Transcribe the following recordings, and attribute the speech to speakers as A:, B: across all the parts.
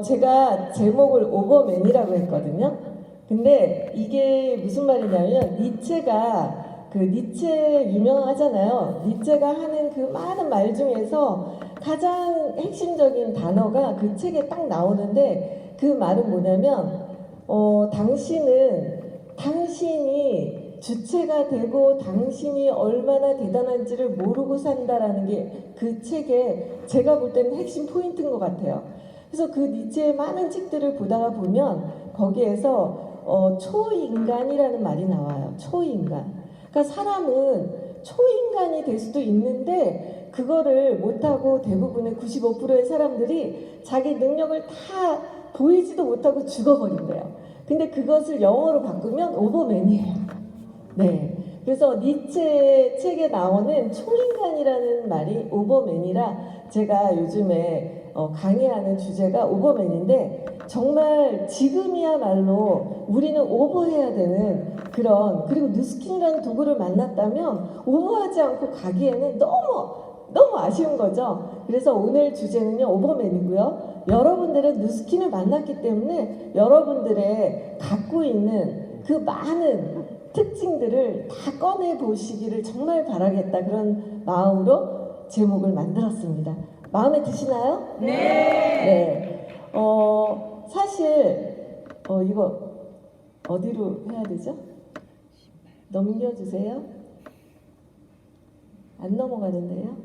A: 제가 제목을 오버맨이라고 했거든요. 근데 이게 무슨 말이냐면 니체 유명하잖아요. 니체가 하는 그 많은 말 중에서 가장 핵심적인 단어가 그 책에 딱 나오는데 그 말은 뭐냐면 당신이 주체가 되고 당신이 얼마나 대단한지를 모르고 산다라는 게 그 책에 제가 볼 때는 핵심 포인트인 것 같아요. 그래서 그 니체의 많은 책들을 보다가 보면 거기에서 초인간이라는 말이 나와요. 초인간. 그러니까 사람은 초인간이 될 수도 있는데 그거를 못하고 대부분의 95%의 사람들이 자기 능력을 다 보이지도 못하고 죽어버린대요. 근데 그것을 영어로 바꾸면 오버맨이에요. 네. 그래서 니체 책에 나오는 초인간이라는 말이 오버맨이라 제가 요즘에 강의하는 주제가 오버맨인데 정말 지금이야말로 우리는 오버해야 되는 그리고 누스킨이라는 도구를 만났다면 오버하지 않고 가기에는 너무 아쉬운 거죠. 그래서 오늘 주제는요 오버맨이고요. 여러분들은 누스킨을 만났기 때문에 여러분들의 갖고 있는 그 많은 특징들을 다 꺼내 보시기를 정말 바라겠다 그런 마음으로 제목을 만들었습니다. 마음에 드시나요?
B: 네.
A: 네. 사실 이거 어디로 해야 되죠? 넘겨주세요. 안 넘어가는데요?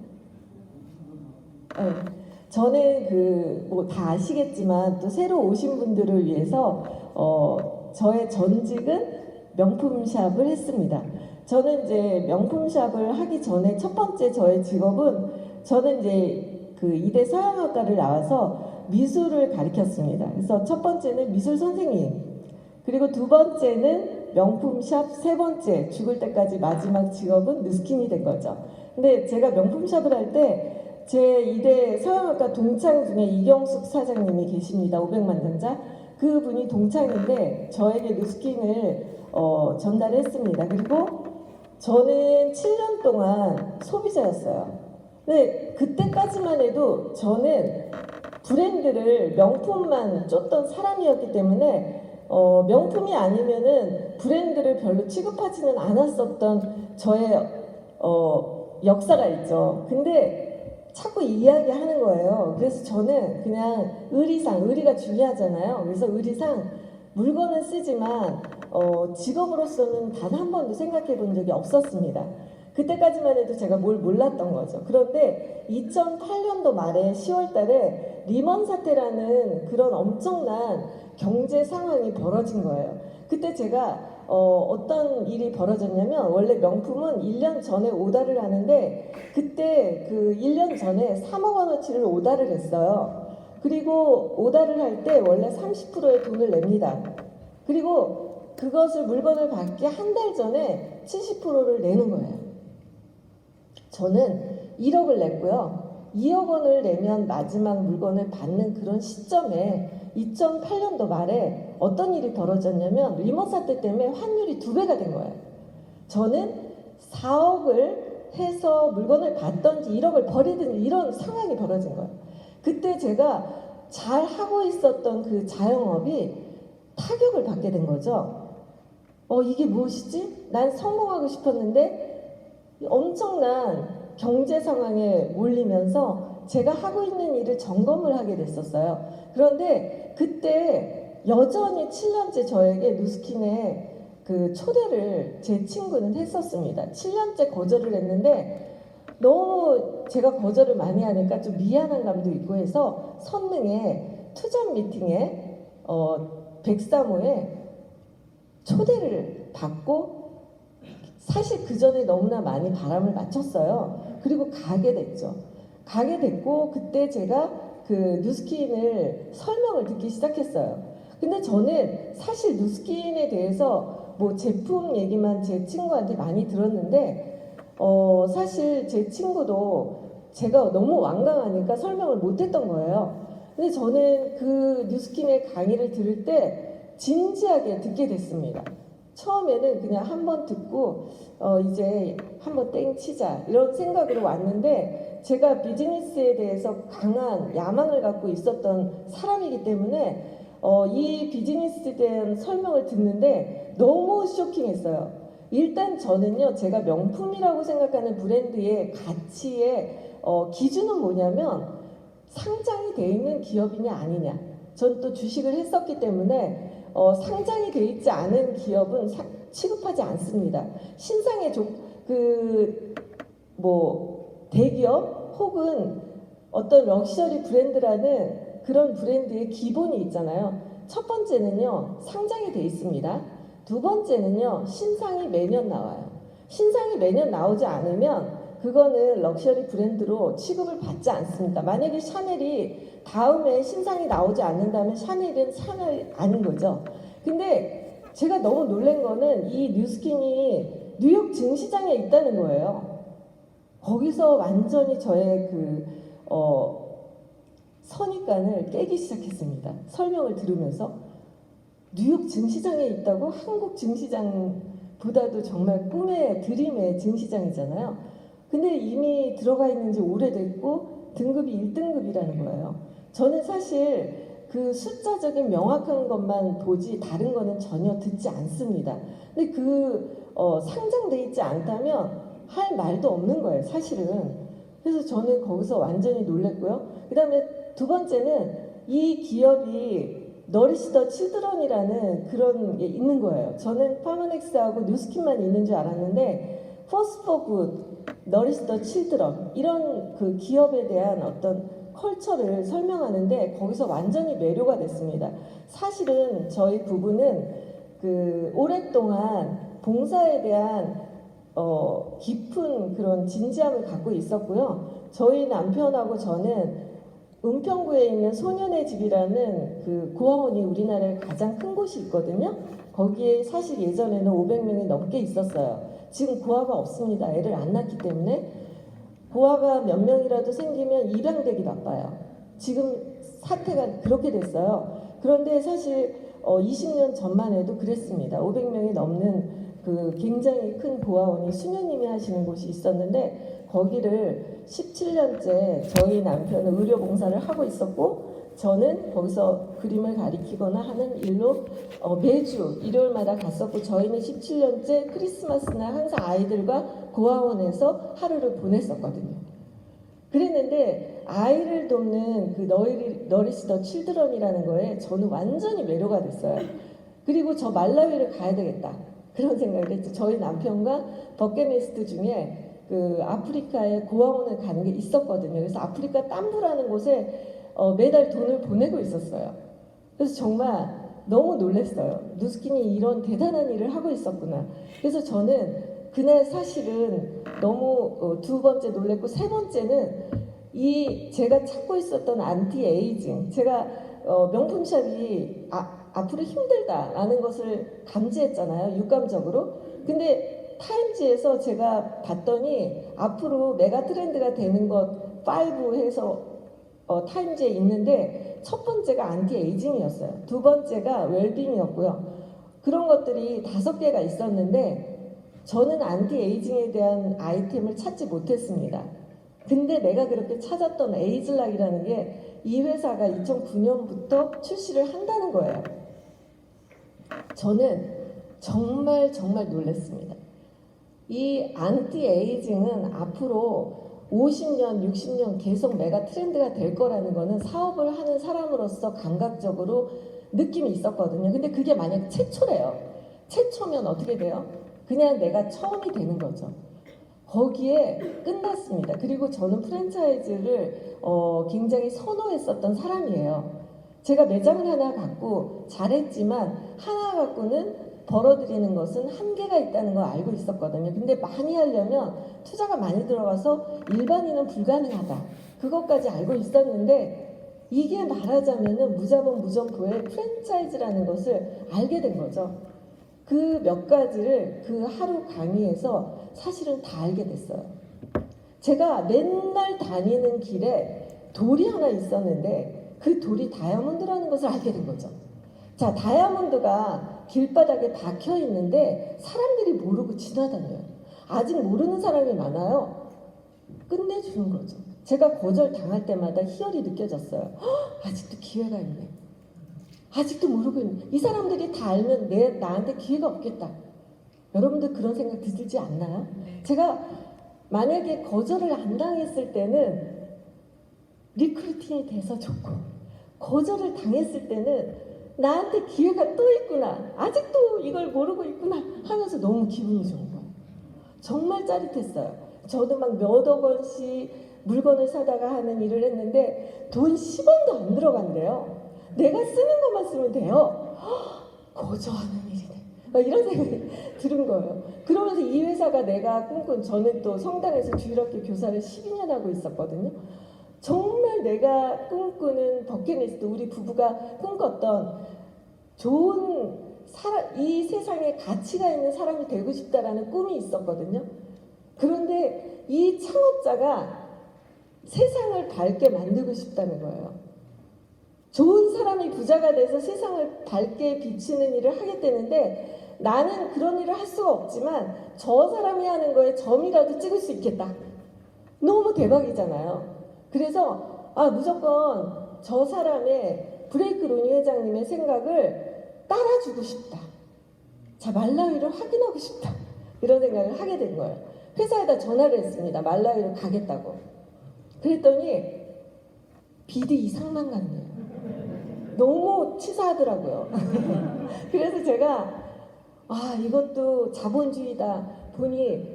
A: 저는 뭐 다 아시겠지만 또 새로 오신 분들을 위해서 저의 전직은 명품샵을 했습니다. 저는 이제 명품샵을 하기 전에 첫 번째 저의 직업은 저는 이제 그 이대 서양학과를 나와서 미술을 가르쳤습니다. 그래서 첫 번째는 미술 선생님, 그리고 두 번째는 명품샵, 세 번째 죽을 때까지 마지막 직업은 누스킨이 된 거죠. 근데 제가 명품샵을 할 때 제 이대 서양학과 동창 중에 이경숙 사장님이 계십니다. 500만 등자. 그분이 동창인데 저에게 누스킨을 전달했습니다. 그리고 저는 7년 동안 소비자였어요. 근데 그때까지만 해도 저는 브랜드를 명품만 쫓던 사람이었기 때문에 명품이 아니면은 브랜드를 별로 취급하지는 않았었던 저의 역사가 있죠. 근데 자꾸 이야기하는 거예요. 그래서 저는 그냥 의리가 중요하잖아요. 그래서 의리상 물건은 쓰지만 직업으로서는 단 한 번도 생각해 본 적이 없었습니다. 그때까지만 해도 제가 뭘 몰랐던 거죠. 그런데 2008년도 말에 10월 달에 리먼 사태라는 그런 엄청난 경제 상황이 벌어진 거예요. 그때 제가 어떤 일이 벌어졌냐면 원래 명품은 1년 전에 오다를 하는데 그때 그 1년 전에 3억 원어치를 오다를 했어요. 그리고 오다를 할 때 원래 30%의 돈을 냅니다. 그리고 그것을 물건을 받기 한 달 전에 70%를 내는 거예요. 저는 1억을 냈고요. 2억 원을 내면 마지막 물건을 받는 그런 시점에 2008년도 말에 어떤 일이 벌어졌냐면 리먼 사태 때문에 환율이 2배가 된 거예요. 저는 4억을 해서 물건을 받던지 1억을 버리든지 이런 상황이 벌어진 거예요. 그때 제가 잘 하고 있었던 그 자영업이 타격을 받게 된 거죠. 이게 무엇이지? 난 성공하고 싶었는데 엄청난 경제 상황에 몰리면서 제가 하고 있는 일을 점검을 하게 됐었어요. 그런데 그때 여전히 7년째 저에게 누스킨의 그 초대를 제 친구는 했었습니다. 7년째 거절을 했는데 너무 제가 거절을 많이 하니까 좀 미안한 감도 있고 해서 선릉에 투잡 미팅에 103호에 초대를 받고 사실 그 전에 너무나 많이 바람을 맞췄어요. 그리고 가게 됐고 그때 제가 그 누스킨을 설명을 듣기 시작했어요. 근데 저는 사실 누스킨에 대해서 뭐 제품 얘기만 제 친구한테 많이 들었는데 사실 제 친구도 제가 너무 완강하니까 설명을 못했던 거예요. 근데 저는 그 누스킨의 강의를 들을 때 진지하게 듣게 됐습니다. 처음에는 그냥 한번 듣고 이제 한번 땡 치자 이런 생각으로 왔는데, 제가 비즈니스에 대해서 강한 야망을 갖고 있었던 사람이기 때문에 이 비즈니스에 대한 설명을 듣는데 너무 쇼킹했어요. 일단 저는요, 제가 명품이라고 생각하는 브랜드의 가치의 기준은 뭐냐면 상장이 돼 있는 기업이냐 아니냐. 전 또 주식을 했었기 때문에 상장이 돼 있지 않은 기업은 취급하지 않습니다. 신상의 대기업 혹은 어떤 럭셔리 브랜드라는 그런 브랜드의 기본이 있잖아요. 첫 번째는요, 상장이 돼 있습니다. 두 번째는요, 신상이 매년 나와요. 신상이 매년 나오지 않으면 그거는 럭셔리 브랜드로 취급을 받지 않습니다. 만약에 샤넬이 다음에 신상이 나오지 않는다면 샤넬은 샤넬 아닌 거죠. 근데 제가 너무 놀란 거는 이 뉴스킨이 뉴욕 증시장에 있다는 거예요. 거기서 완전히 저의 선입관을 깨기 시작했습니다. 설명을 들으면서 뉴욕 증시장에 있다고? 한국 증시장보다도 정말 꿈의 드림의 증시장이잖아요. 근데 이미 들어가 있는 지 오래됐고 등급이 1등급이라는 거예요. 저는 사실 그 숫자적인 명확한 것만 보지 다른 거는 전혀 듣지 않습니다. 근데 상장돼 있지 않다면 할 말도 없는 거예요, 사실은. 그래서 저는 거기서 완전히 놀랐고요. 그 다음에 두 번째는 이 기업이 너리시 더 칠드런이라는 그런 게 있는 거예요. 저는 파머넥스하고 뉴스킨만 있는 줄 알았는데 포스트 포 굿, 너리시 더 칠드런 이런 그 기업에 대한 어떤 컬처를 설명하는데 거기서 완전히 매료가 됐습니다. 사실은 저희 부부는 오랫동안 봉사에 대한 깊은 그런 진지함을 갖고 있었고요. 저희 남편하고 저는 은평구에 있는 소년의 집이라는 그 고아원이 우리나라에 가장 큰 곳이 있거든요. 거기에 사실 예전에는 500명이 넘게 있었어요. 지금 고아가 없습니다. 애를 안 낳기 때문에. 고아가 몇 명이라도 생기면 입양되기 바빠요. 지금 사태가 그렇게 됐어요. 그런데 사실 20년 전만 해도 그랬습니다. 500명이 넘는 그 굉장히 큰 고아원이 수녀님이 하시는 곳이 있었는데 거기를 17년째 저희 남편은 의료 봉사를 하고 있었고 저는 거기서 그림을 가리키거나 하는 일로 매주 일요일마다 갔었고, 저희는 17년째 크리스마스날 항상 아이들과 고아원에서 하루를 보냈었거든요. 그랬는데 아이를 돕는 그 너리시 더 칠드런이라는 거에 저는 완전히 매료가 됐어요. 그리고 저 말라위를 가야 되겠다 그런 생각을 했죠. 저희 남편과 버킷리스트 중에 그 아프리카에 고아원을 가는 게 있었거든요. 그래서 아프리카 땀부라는 곳에 매달 돈을 보내고 있었어요. 그래서 정말 너무 놀랐어요. 누스킨이 이런 대단한 일을 하고 있었구나. 그래서 저는 그날 사실은 너무 두 번째 놀랐고, 세 번째는 제가 찾고 있었던 안티 에이징, 제가 명품샵이 앞으로 힘들다라는 것을 감지했잖아요, 육감적으로. 근데 타임지에서 제가 봤더니 앞으로 메가 트렌드가 되는 것 5 해서 타임즈에 있는데 첫 번째가 안티 에이징이었어요. 두 번째가 웰빙이었고요. 그런 것들이 5개가 있었는데 저는 안티 에이징에 대한 아이템을 찾지 못했습니다. 근데 내가 그렇게 찾았던 에이즐락이라는 게 이 회사가 2009년부터 출시를 한다는 거예요. 저는 정말 놀랐습니다. 이 안티 에이징은 앞으로 50년, 60년 계속 메가 트렌드가 될 거라는 거는 사업을 하는 사람으로서 감각적으로 느낌이 있었거든요. 근데 그게 만약 최초래요. 최초면 어떻게 돼요? 그냥 내가 처음이 되는 거죠. 거기에 끝났습니다. 그리고 저는 프랜차이즈를 굉장히 선호했었던 사람이에요. 제가 매장을 하나 갖고 잘했지만 하나 갖고는 벌어들이는 것은 한계가 있다는 걸 알고 있었거든요. 근데 많이 하려면 투자가 많이 들어가서 일반인은 불가능하다. 그것까지 알고 있었는데 이게 말하자면은 무자본 무점포의 프랜차이즈라는 것을 알게 된 거죠. 그 몇 가지를 그 하루 강의에서 사실은 다 알게 됐어요. 제가 맨날 다니는 길에 돌이 하나 있었는데 그 돌이 다이아몬드라는 것을 알게 된 거죠. 자, 다이아몬드가 길바닥에 박혀 있는데 사람들이 모르고 지나다녀요. 아직 모르는 사람이 많아요. 끝내주는 거죠. 제가 거절 당할 때마다 희열이 느껴졌어요. 헉, 아직도 기회가 있네. 아직도 모르고 있네. 이 사람들이 다 알면 나한테 기회가 없겠다. 여러분들 그런 생각 들지 않나요? 제가 만약에 거절을 안 당했을 때는 리크루팅이 돼서 좋고, 거절을 당했을 때는 나한테 기회가 또 있구나, 아직도 이걸 모르고 있구나 하면서 너무 기분이 좋은 거예요. 정말 짜릿했어요. 저도 막 몇억 원씩 물건을 사다가 하는 일을 했는데 돈 10원도 안 들어간대요. 내가 쓰는 것만 쓰면 돼요. 거저하는 일이네. 이런 생각이 들은 거예요. 그러면서 이 회사가 내가 꿈꾼, 저는 또 성당에서 주일학교 교사를 12년 하고 있었거든요. 정말 내가 꿈꾸는 버킷리스트, 우리 부부가 꿈꿨던 좋은 이 세상에 가치가 있는 사람이 되고 싶다라는 꿈이 있었거든요. 그런데 이 창업자가 세상을 밝게 만들고 싶다는 거예요. 좋은 사람이 부자가 돼서 세상을 밝게 비치는 일을 하게 되는데, 나는 그런 일을 할 수가 없지만 저 사람이 하는 거에 점이라도 찍을 수 있겠다. 너무 대박이잖아요. 그래서 무조건 저 사람의 브레이크 로니 회장님의 생각을 따라주고 싶다. 자, 말라위를 확인하고 싶다. 이런 생각을 하게 된 거예요. 회사에다 전화를 했습니다. 말라위를 가겠다고. 그랬더니 비디 이상만 갔네요. 너무 치사하더라고요. 그래서 제가 이것도 자본주의다 보니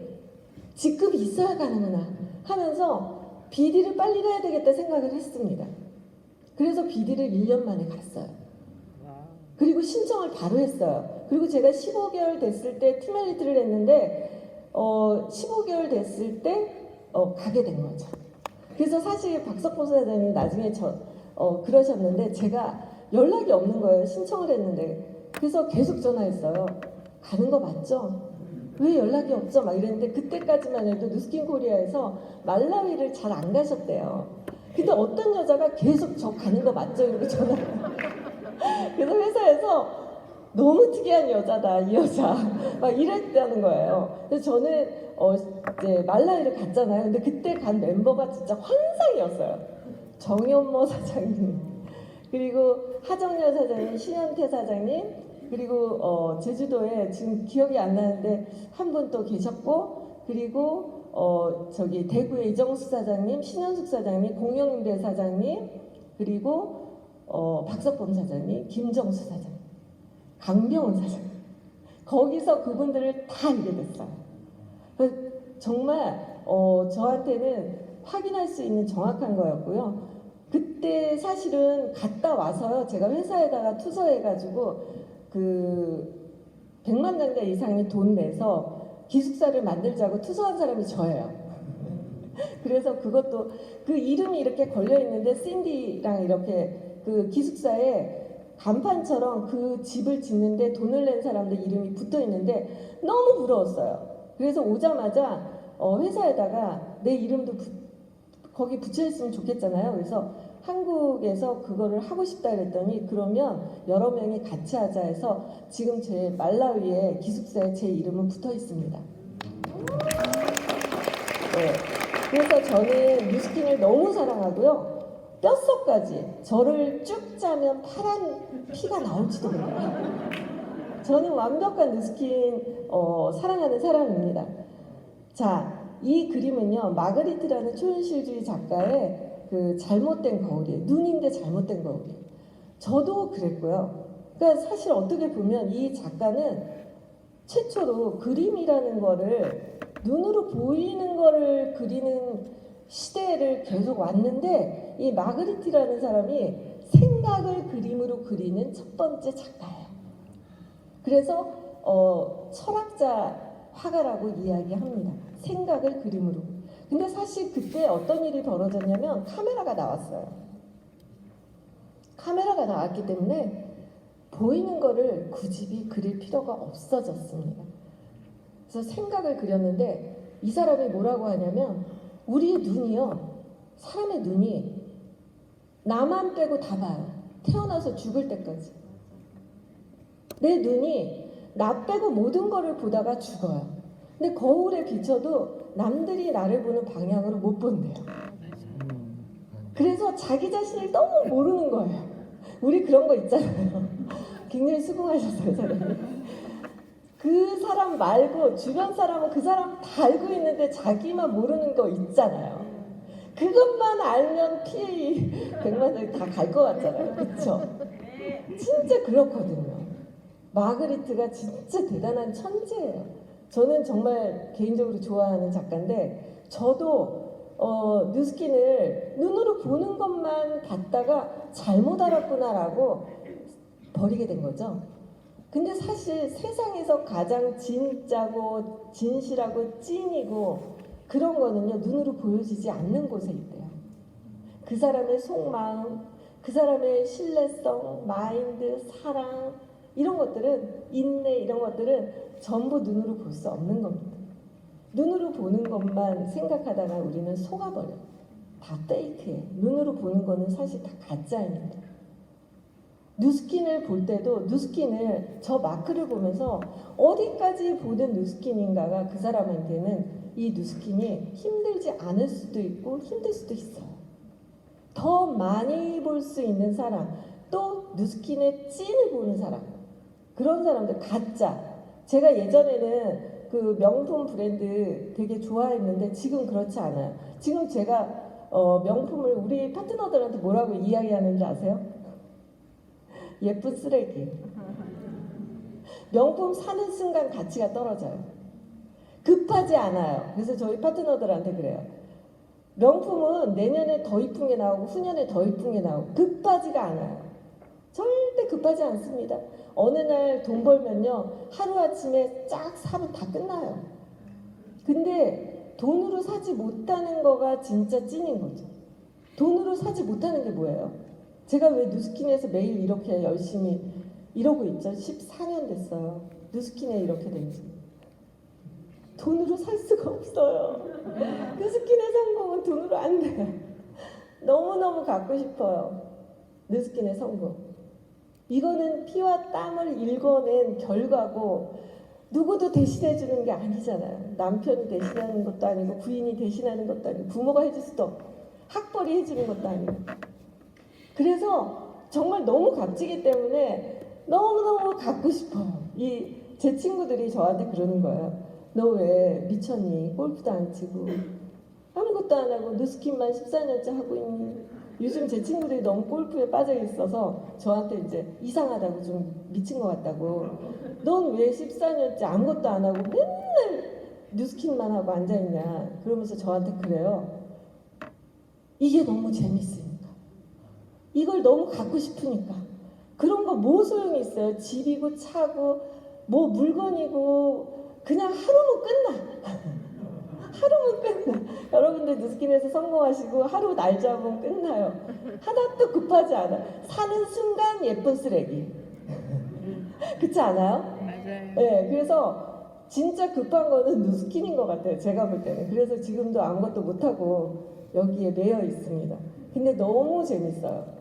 A: 직급이 있어야 가는구나 하면서 비디를 빨리 가야 되겠다 생각을 했습니다. 그래서 비디를 1년 만에 갔어요. 그리고 신청을 바로 했어요. 그리고 제가 15개월 됐을 때 팀멜리트를 했는데 15개월 됐을 때 가게 된 거죠. 그래서 사실 박석호 사장님 나중에 그러셨는데 제가 연락이 없는 거예요. 신청을 했는데. 그래서 계속 전화했어요. 가는 거 맞죠? 왜 연락이 없죠? 막 이랬는데, 그때까지만 해도 누스킨 코리아에서 말라위를 잘 안 가셨대요. 근데 어떤 여자가 계속 저 가는 거 맞죠? 이러고 전화해요. 그래서 회사에서 너무 특이한 여자다, 이 여자. 막 이랬다는 거예요. 그래서 저는 이제 말라위를 갔잖아요. 근데 그때 간 멤버가 진짜 환상이었어요. 정연모 사장님, 그리고 하정여 사장님, 신현태 사장님, 그리고 제주도에 지금 기억이 안 나는데 한 분 또 계셨고, 그리고 저기 대구의 이정수 사장님, 신현숙 사장님, 공영배 사장님, 그리고 박석범 사장님, 김정수 사장님, 강병훈 사장님. 거기서 그분들을 다 알게 됐어요. 정말 저한테는 확인할 수 있는 정확한 거였고요. 그때 사실은 갔다 와서요, 제가 회사에다가 투서해가지고 그 100만 장자 이상의 돈 내서 기숙사를 만들자고 투서한 사람이 저예요. 그래서 그것도 그 이름이 이렇게 걸려 있는데, 신디랑 이렇게 그 기숙사에 간판처럼 그 집을 짓는데 돈을 낸 사람들 이름이 붙어 있는데 너무 부러웠어요. 그래서 오자마자 회사에다가 내 이름도 거기 붙여 있으면 좋겠잖아요. 그래서 한국에서 그거를 하고 싶다 그랬더니, 그러면 여러 명이 같이 하자 해서 지금 제 말라위의 기숙사에 제 이름은 붙어 있습니다. 네. 그래서 저는 누스킨을 너무 사랑하고요. 뼛속까지 저를 쭉 짜면 파란 피가 나올지도 몰라요. 저는 완벽한 누스킨 사랑하는 사람입니다. 자, 이 그림은요, 마그리트라는 초현실주의 작가의 그 잘못된 거울이에요. 눈인데 잘못된 거울이에요. 저도 그랬고요. 그러니까 사실 어떻게 보면 이 작가는 최초로 그림이라는 거를, 눈으로 보이는 거를 그리는 시대를 계속 왔는데, 이 마그리트라는 사람이 생각을 그림으로 그리는 첫 번째 작가예요. 그래서 철학자 화가라고 이야기합니다. 생각을 그림으로. 근데 사실 그때 어떤 일이 벌어졌냐면, 카메라가 나왔어요. 카메라가 나왔기 때문에 보이는 거를 굳이 그릴 필요가 없어졌습니다. 그래서 생각을 그렸는데, 이 사람이 뭐라고 하냐면, 우리의 눈이요, 사람의 눈이 나만 빼고 다 봐요. 태어나서 죽을 때까지. 내 눈이 나 빼고 모든 거를 보다가 죽어요. 근데 거울에 비춰도 남들이 나를 보는 방향으로 못 본대요. 그래서 자기 자신을 너무 모르는 거예요. 우리 그런 거 있잖아요. 굉장히 수긍하셨어요, 사장님. 그 사람 말고 주변 사람은 그 사람 다 알고 있는데 자기만 모르는 거 있잖아요. 그것만 알면 PA 100만 원이 다 갈 것 같잖아요. 그쵸? 진짜 그렇거든요. 마그리트가 진짜 대단한 천재예요. 저는 정말 개인적으로 좋아하는 작가인데 저도 뉴스킨을 눈으로 보는 것만 봤다가 잘못 알았구나라고 버리게 된 거죠. 근데 사실 세상에서 가장 진짜고 진실하고 찐이고 그런 거는요 눈으로 보여지지 않는 곳에 있대요. 그 사람의 속마음, 그 사람의 신뢰성, 마인드, 사랑 이런 것들은 인내 이런 것들은 전부 눈으로 볼 수 없는 겁니다. 눈으로 보는 것만 생각하다가 우리는 속아버려요. 다 페이크예요. 눈으로 보는 거는 사실 다 가짜입니다. 뉴스킨을 볼 때도 뉴스킨을 저 마크를 보면서 어디까지 보는 뉴스킨인가가 그 사람한테는 이 뉴스킨이 힘들지 않을 수도 있고 힘들 수도 있어요. 더 많이 볼 수 있는 사람, 또 뉴스킨의 찐을 보는 사람, 그런 사람들 가짜. 제가 예전에는 그 명품 브랜드 되게 좋아했는데 지금 그렇지 않아요. 지금 제가 명품을 우리 파트너들한테 뭐라고 이야기하는지 아세요? 예쁜 쓰레기. 명품 사는 순간 가치가 떨어져요. 급하지 않아요. 그래서 저희 파트너들한테 그래요. 명품은 내년에 더 이쁜 게 나오고 후년에 더 이쁜 게 나오고 급하지가 않아요. 절대 급하지 않습니다. 어느 날 돈 벌면요 하루아침에 쫙 사면 다 끝나요. 근데 돈으로 사지 못하는 거가 진짜 찐인 거죠. 돈으로 사지 못하는 게 뭐예요? 제가 왜 뉴스킨에서 매일 이렇게 열심히 이러고 있죠? 14년 됐어요. 뉴스킨에 이렇게 된 지. 돈으로 살 수가 없어요. 뉴스킨의 성공은 돈으로 안 돼요. 너무너무 갖고 싶어요. 뉴스킨의 성공. 이거는 피와 땀을 읽어낸 결과고 누구도 대신해 주는 게 아니잖아요. 남편이 대신하는 것도 아니고 부인이 대신하는 것도 아니고 부모가 해줄 수도 없고 학벌이 해주는 것도 아니고 그래서 정말 너무 값지기 때문에 너무너무 갖고 싶어요. 제 친구들이 저한테 그러는 거예요. 너 왜 미쳤니? 골프도 안 치고 아무것도 안 하고 뉴스킨만 14년째 하고 있니? 요즘 제 친구들이 너무 골프에 빠져 있어서 저한테 이제 이상하다고 좀 미친 것 같다고. 넌 왜 14년째 아무것도 안 하고 맨날 뉴스킨만 하고 앉아있냐? 그러면서 저한테 그래요. 이게 너무 재밌으니까. 이걸 너무 갖고 싶으니까. 그런 거 뭐 소용이 있어요? 집이고 차고 뭐 물건이고 그냥 하루면 끝나. 하루면 끝나. 여러분들 뉴스킨에서 성공하시고 하루 날 잡으면 끝나요. 하나도 급하지 않아. 사는 순간 예쁜 쓰레기. 그렇지 않아요?
B: 맞아요.
A: 네, 그래서 진짜 급한 거는 뉴스킨인 것 같아요. 제가 볼 때는. 그래서 지금도 아무것도 못하고 여기에 매여 있습니다. 근데 너무 재밌어요.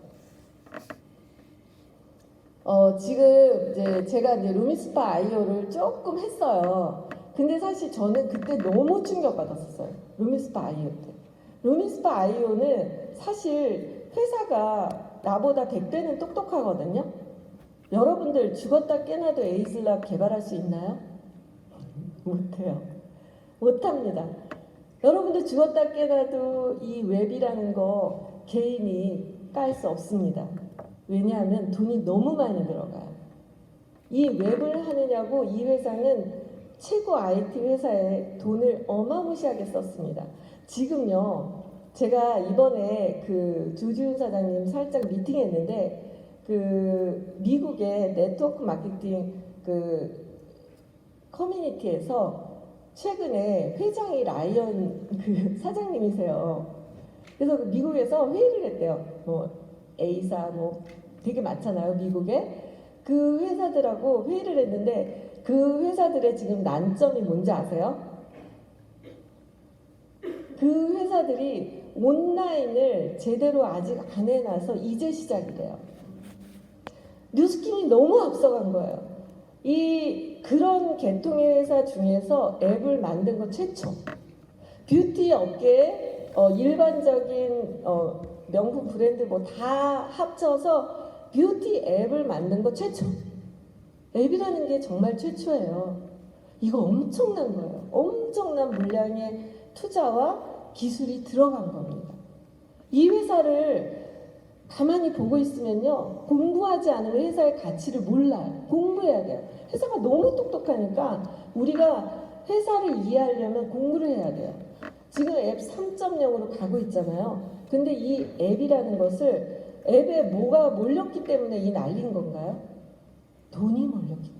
A: 지금 이제 제가 이제 루미스파 아이오를 조금 했어요. 근데 사실 저는 그때 너무 충격받았었어요. 루미스파 아이오 때. 루미스파 아이오는 사실 회사가 나보다 100배는 똑똑하거든요. 여러분들 죽었다 깨나도 에이슬랍 개발할 수 있나요? 못해요. 못합니다. 여러분들 죽었다 깨나도 이 웹이라는 거 개인이 깔 수 없습니다. 왜냐하면 돈이 너무 많이 들어가요. 이 웹을 하느냐고 이 회사는 최고 IT 회사에 돈을 어마무시하게 썼습니다. 지금요, 제가 이번에 그 조지훈 사장님 살짝 미팅했는데 그 미국의 네트워크 마케팅 그 커뮤니티에서 최근에 회장이 라이언 그 사장님이세요. 그래서 미국에서 회의를 했대요. 뭐 A사 뭐 되게 많잖아요, 미국에. 그 회사들하고 회의를 했는데 그 회사들의 지금 난점이 뭔지 아세요? 그 회사들이 온라인을 제대로 아직 안 해놔서 이제 시작이래요. 뉴스킨이 너무 앞서간 거예요. 그런 계통의 회사 중에서 앱을 만든 거 최초. 뷰티 업계에 일반적인 명품 브랜드 뭐 다 합쳐서 뷰티 앱을 만든 거 최초. 앱이라는 게 정말 최초예요. 이거 엄청난 거예요. 엄청난 물량의 투자와 기술이 들어간 겁니다. 이 회사를 가만히 보고 있으면요, 공부하지 않으면 회사의 가치를 몰라요. 공부해야 돼요. 회사가 너무 똑똑하니까 우리가 회사를 이해하려면 공부를 해야 돼요. 지금 앱 3.0으로 가고 있잖아요. 근데 이 앱이라는 것을, 앱에 뭐가 몰렸기 때문에 이 난리인 건가요? 돈이 몰렸기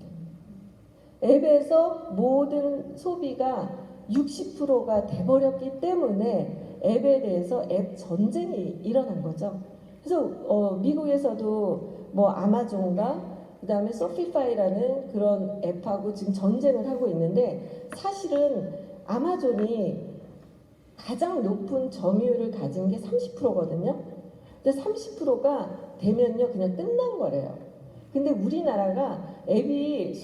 A: 때문에. 앱에서 모든 소비가 60%가 돼버렸기 때문에 앱에 대해서 앱 전쟁이 일어난 거죠. 그래서 미국에서도 뭐 아마존과 그 다음에 소피파이라는 그런 앱하고 지금 전쟁을 하고 있는데, 사실은 아마존이 가장 높은 점유율을 가진 게 30%거든요. 근데 30%가 되면요 그냥 끝난 거래요. 근데 우리나라가 앱의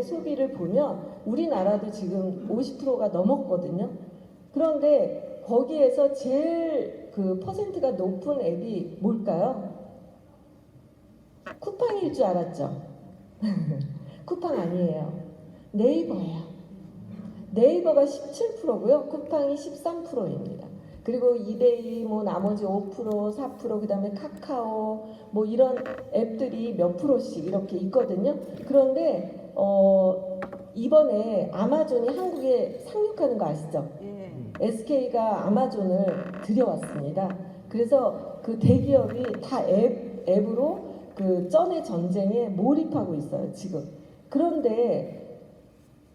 A: 소비를 보면 우리나라도 지금 50%가 넘었거든요. 그런데 거기에서 제일 그 퍼센트가 높은 앱이 뭘까요? 쿠팡일 줄 알았죠? 쿠팡 아니에요. 네이버예요. 네이버가 17%고요. 쿠팡이 13%입니다. 그리고 이베이, 뭐 나머지 5%, 4%, 그 다음에 카카오, 뭐 이런 앱들이 몇 프로씩 이렇게 있거든요. 그런데 이번에 아마존이 한국에 상륙하는 거 아시죠? SK가 아마존을 들여왔습니다. 그래서 그 대기업이 다 앱으로 그 쩐의 전쟁에 몰입하고 있어요, 지금. 그런데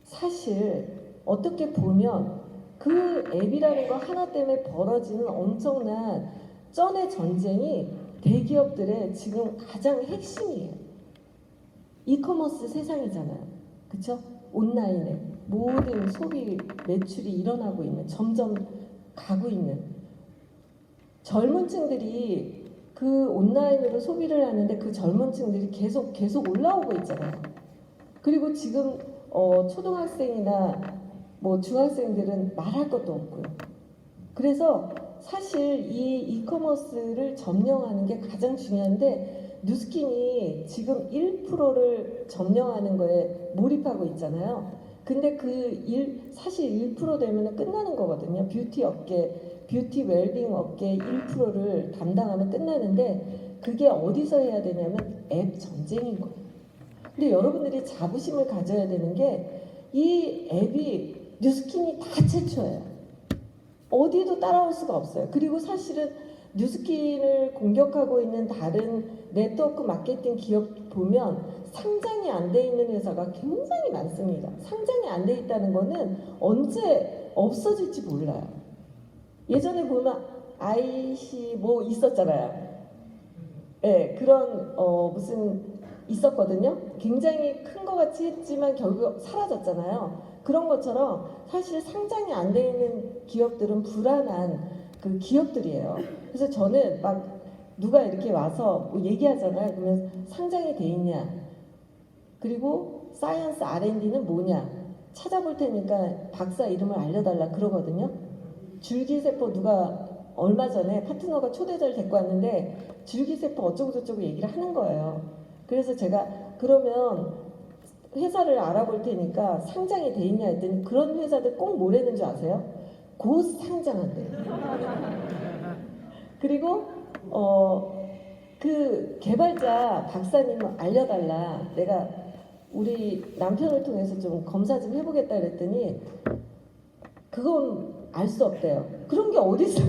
A: 사실 어떻게 보면 그 앱이라는 거 하나 때문에 벌어지는 엄청난 쩐의 전쟁이 대기업들의 지금 가장 핵심이에요. 이커머스 세상이잖아요. 그쵸? 온라인에 모든 소비 매출이 일어나고 있는, 점점 가고 있는, 젊은 층들이 그 온라인으로 소비를 하는데 그 젊은 층들이 계속 올라오고 있잖아요. 그리고 지금 초등학생이나 뭐 중학생들은 말할 것도 없고요. 그래서 사실 이 이커머스를 점령하는 게 가장 중요한데, 뉴스킨이 지금 1%를 점령하는 거에 몰입하고 있잖아요. 근데 사실 1% 되면 끝나는 거거든요. 뷰티 웰빙 업계 1%를 담당하면 끝나는데, 그게 어디서 해야 되냐면 앱 전쟁인 거예요. 근데 여러분들이 자부심을 가져야 되는 게, 이 앱이 뉴스킨이 다 최초예요. 어디도 따라올 수가 없어요. 그리고 사실은 뉴스킨을 공격하고 있는 다른 네트워크 마케팅 기업 보면 상장이 안 돼 있는 회사가 굉장히 많습니다. 상장이 안 돼 있다는 거는 언제 없어질지 몰라요. 예전에 보면 IC 뭐 있었잖아요. 네, 그런 무슨 있었거든요. 굉장히 큰 것 같이 했지만 결국 사라졌잖아요. 그런 것처럼 사실 상장이 안 돼 있는 기업들은 불안한 그 기업들이에요. 그래서 저는 막 누가 이렇게 와서 뭐 얘기하잖아요. 그러면 상장이 돼 있냐, 그리고 사이언스 R&D는 뭐냐 찾아볼 테니까 박사 이름을 알려달라 그러거든요. 줄기세포 누가 얼마 전에 파트너가 초대자를 데리고 왔는데 줄기세포 어쩌고저쩌고 얘기를 하는 거예요. 그래서 제가 그러면 회사를 알아볼 테니까 상장이 돼 있냐 했더니, 그런 회사들 꼭 뭐라는 줄 아세요? 곧 상장한대요. 그리고 그 개발자 박사님 알려달라, 내가 우리 남편을 통해서 좀 검사 좀 해보겠다 그랬더니 그건 알 수 없대요. 그런 게 어디 있어요?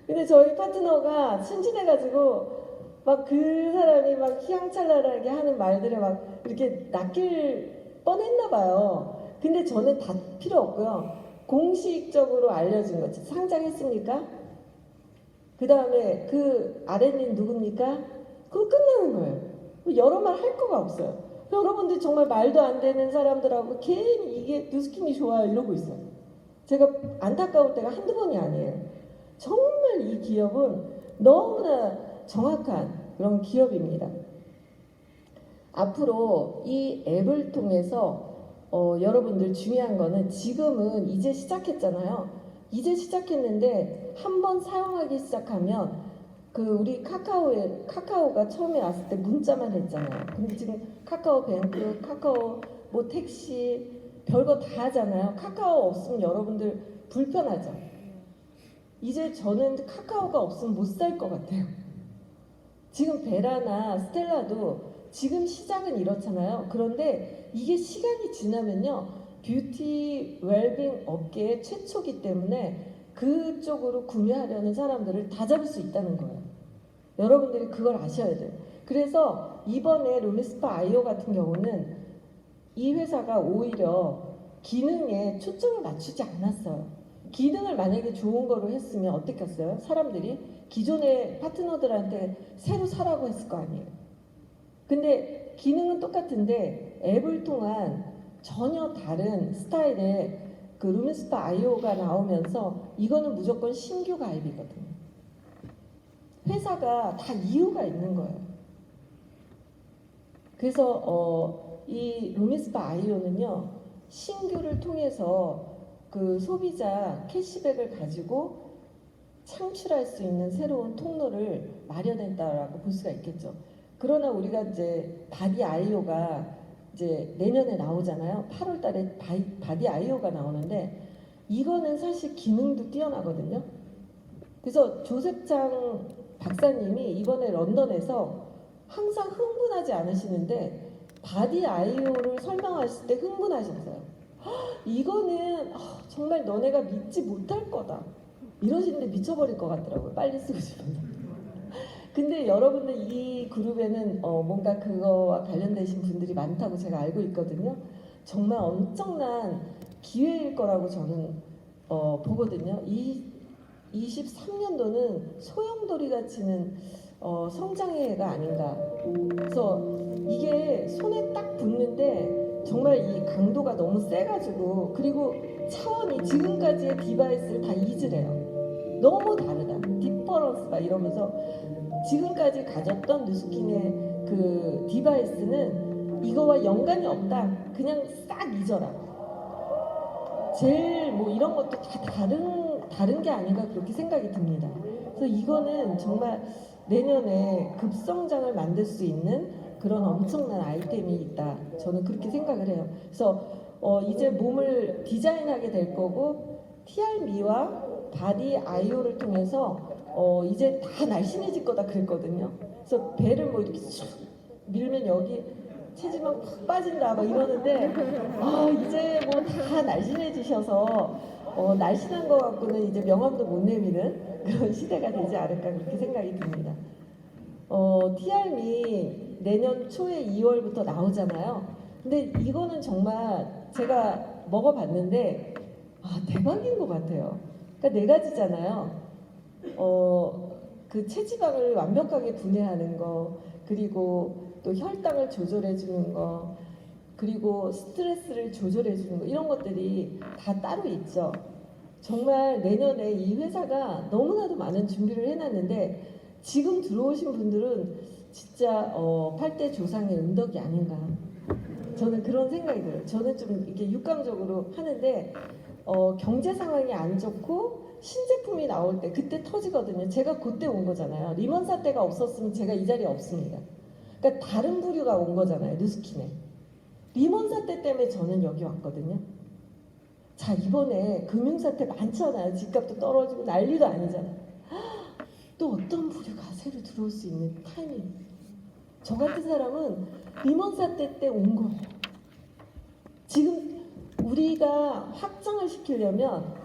A: 근데 저희 파트너가 순진해가지고 막 그 사람이 막 휘황찬란하게 하는 말들에 막 이렇게 낚일 뻔했나 봐요. 근데 저는 다 필요 없고요. 공식적으로 알려진 거지. 상장했습니까? 그 다음에 그 아랫님 누굽니까? 그거 끝나는 거예요. 여러 말 할 거가 없어요. 여러분들 정말 말도 안 되는 사람들하고 괜히 이게 뉴스킨이 좋아요 이러고 있어요. 제가 안타까울 때가 한두 번이 아니에요. 정말 이 기업은 너무나 정확한 그런 기업입니다. 앞으로 이 앱을 통해서 여러분들 중요한 거는 지금은 이제 시작했잖아요. 이제 시작했는데 한번 사용하기 시작하면 그 우리 카카오가 처음에 왔을 때 문자만 했잖아요. 근데 지금 카카오뱅크, 카카오 뭐 택시 별거 다 하잖아요. 카카오 없으면 여러분들 불편하죠. 이제 저는 카카오가 없으면 못 살 것 같아요. 지금 베라나 스텔라도 지금 시작은 이렇잖아요. 그런데 이게 시간이 지나면요, 뷰티 웰빙 업계의 최초기 때문에 그쪽으로 구매하려는 사람들을 다 잡을 수 있다는 거예요. 여러분들이 그걸 아셔야 돼요. 그래서 이번에 루미스파 아이오 같은 경우는 이 회사가 오히려 기능에 초점을 맞추지 않았어요. 기능을 만약에 좋은 거로 했으면 어떻게 했어요? 사람들이 기존의 파트너들한테 새로 사라고 했을 거 아니에요. 근데 기능은 똑같은데 앱을 통한 전혀 다른 스타일의 그 루미스파 아이오가 나오면서 이거는 무조건 신규 가입이거든요. 회사가 다 이유가 있는 거예요. 그래서 이 루미스파 아이오는요, 신규를 통해서 그 소비자 캐시백을 가지고 창출할 수 있는 새로운 통로를 마련했다라고 볼 수가 있겠죠. 그러나 우리가 이제 바디 아이오가 이제 내년에 나오잖아요. 8월 달에 바디 아이오가 나오는데 이거는 사실 기능도 뛰어나거든요. 그래서 조셉장 박사님이 이번에 런던에서 항상 흥분하지 않으시는데 바디 아이오를 설명하실 때 흥분하셨어요. 이거는 정말 너네가 믿지 못할 거다 이러시는데 미쳐버릴 것 같더라고요. 빨리 쓰고 싶어서. 근데 여러분들 이 그룹에는 뭔가 그거와 관련되신 분들이 많다고 제가 알고 있거든요. 정말 엄청난 기회일 거라고 저는 보거든요. 23년도는 소용돌이가 치는 성장의 해가 아닌가. 그래서 이게 손에 딱 붙는데 정말 이 강도가 너무 세가지고, 그리고 차원이 지금까지의 디바이스를 다 잊으래요. 너무 다르다. 디퍼런스 막 이러면서 지금까지 가졌던 누스킨의 그 디바이스는 이거와 연관이 없다. 그냥 싹 잊어라. 제일 뭐 이런 것도 다 다른 게 아닌가 그렇게 생각이 듭니다. 그래서 이거는 정말 내년에 급성장을 만들 수 있는 그런 엄청난 아이템이 있다. 저는 그렇게 생각을 해요. 그래서 이제 몸을 디자인하게 될 거고 TRM와 바디 아이오를 통해서 이제 다 날씬해질 거다 그랬거든요. 그래서 배를 뭐 이렇게 쭉 밀면 여기 체지방 팍 빠진다 막 이러는데 이제 뭐 다 날씬해지셔서 날씬한 거 갖고는 이제 명함도 못 내미는 그런 시대가 되지 않을까 그렇게 생각이 듭니다. TRM이 내년 초에 2월부터 나오잖아요. 근데 이거는 정말 제가 먹어봤는데 대박인 것 같아요. 그러니까 네 가지잖아요. 그 체지방을 완벽하게 분해하는 거, 그리고 또 혈당을 조절해 주는 거, 그리고 스트레스를 조절해 주는 거, 이런 것들이 다 따로 있죠. 정말 내년에 이 회사가 너무나도 많은 준비를 해놨는데 지금 들어오신 분들은 진짜 8대 조상의 은덕이 아닌가, 저는 그런 생각이 들어요. 저는 좀 이렇게 육감적으로 하는데 경제 상황이 안 좋고 신제품이 나올 때 그때 터지거든요. 제가 그때 온 거잖아요. 리먼 사태가 없었으면 제가 이 자리에 없습니다. 그러니까 다른 부류가 온 거잖아요. 누스킨에. 리먼 사태 때문에 저는 여기 왔거든요. 자, 이번에 금융사태 많잖아요. 집값도 떨어지고 난리도 아니잖아요. 또 어떤 부류가 새로 들어올 수 있는 타이밍. 저 같은 사람은 리먼 사태 때 온 거예요. 지금 우리가 확장을 시키려면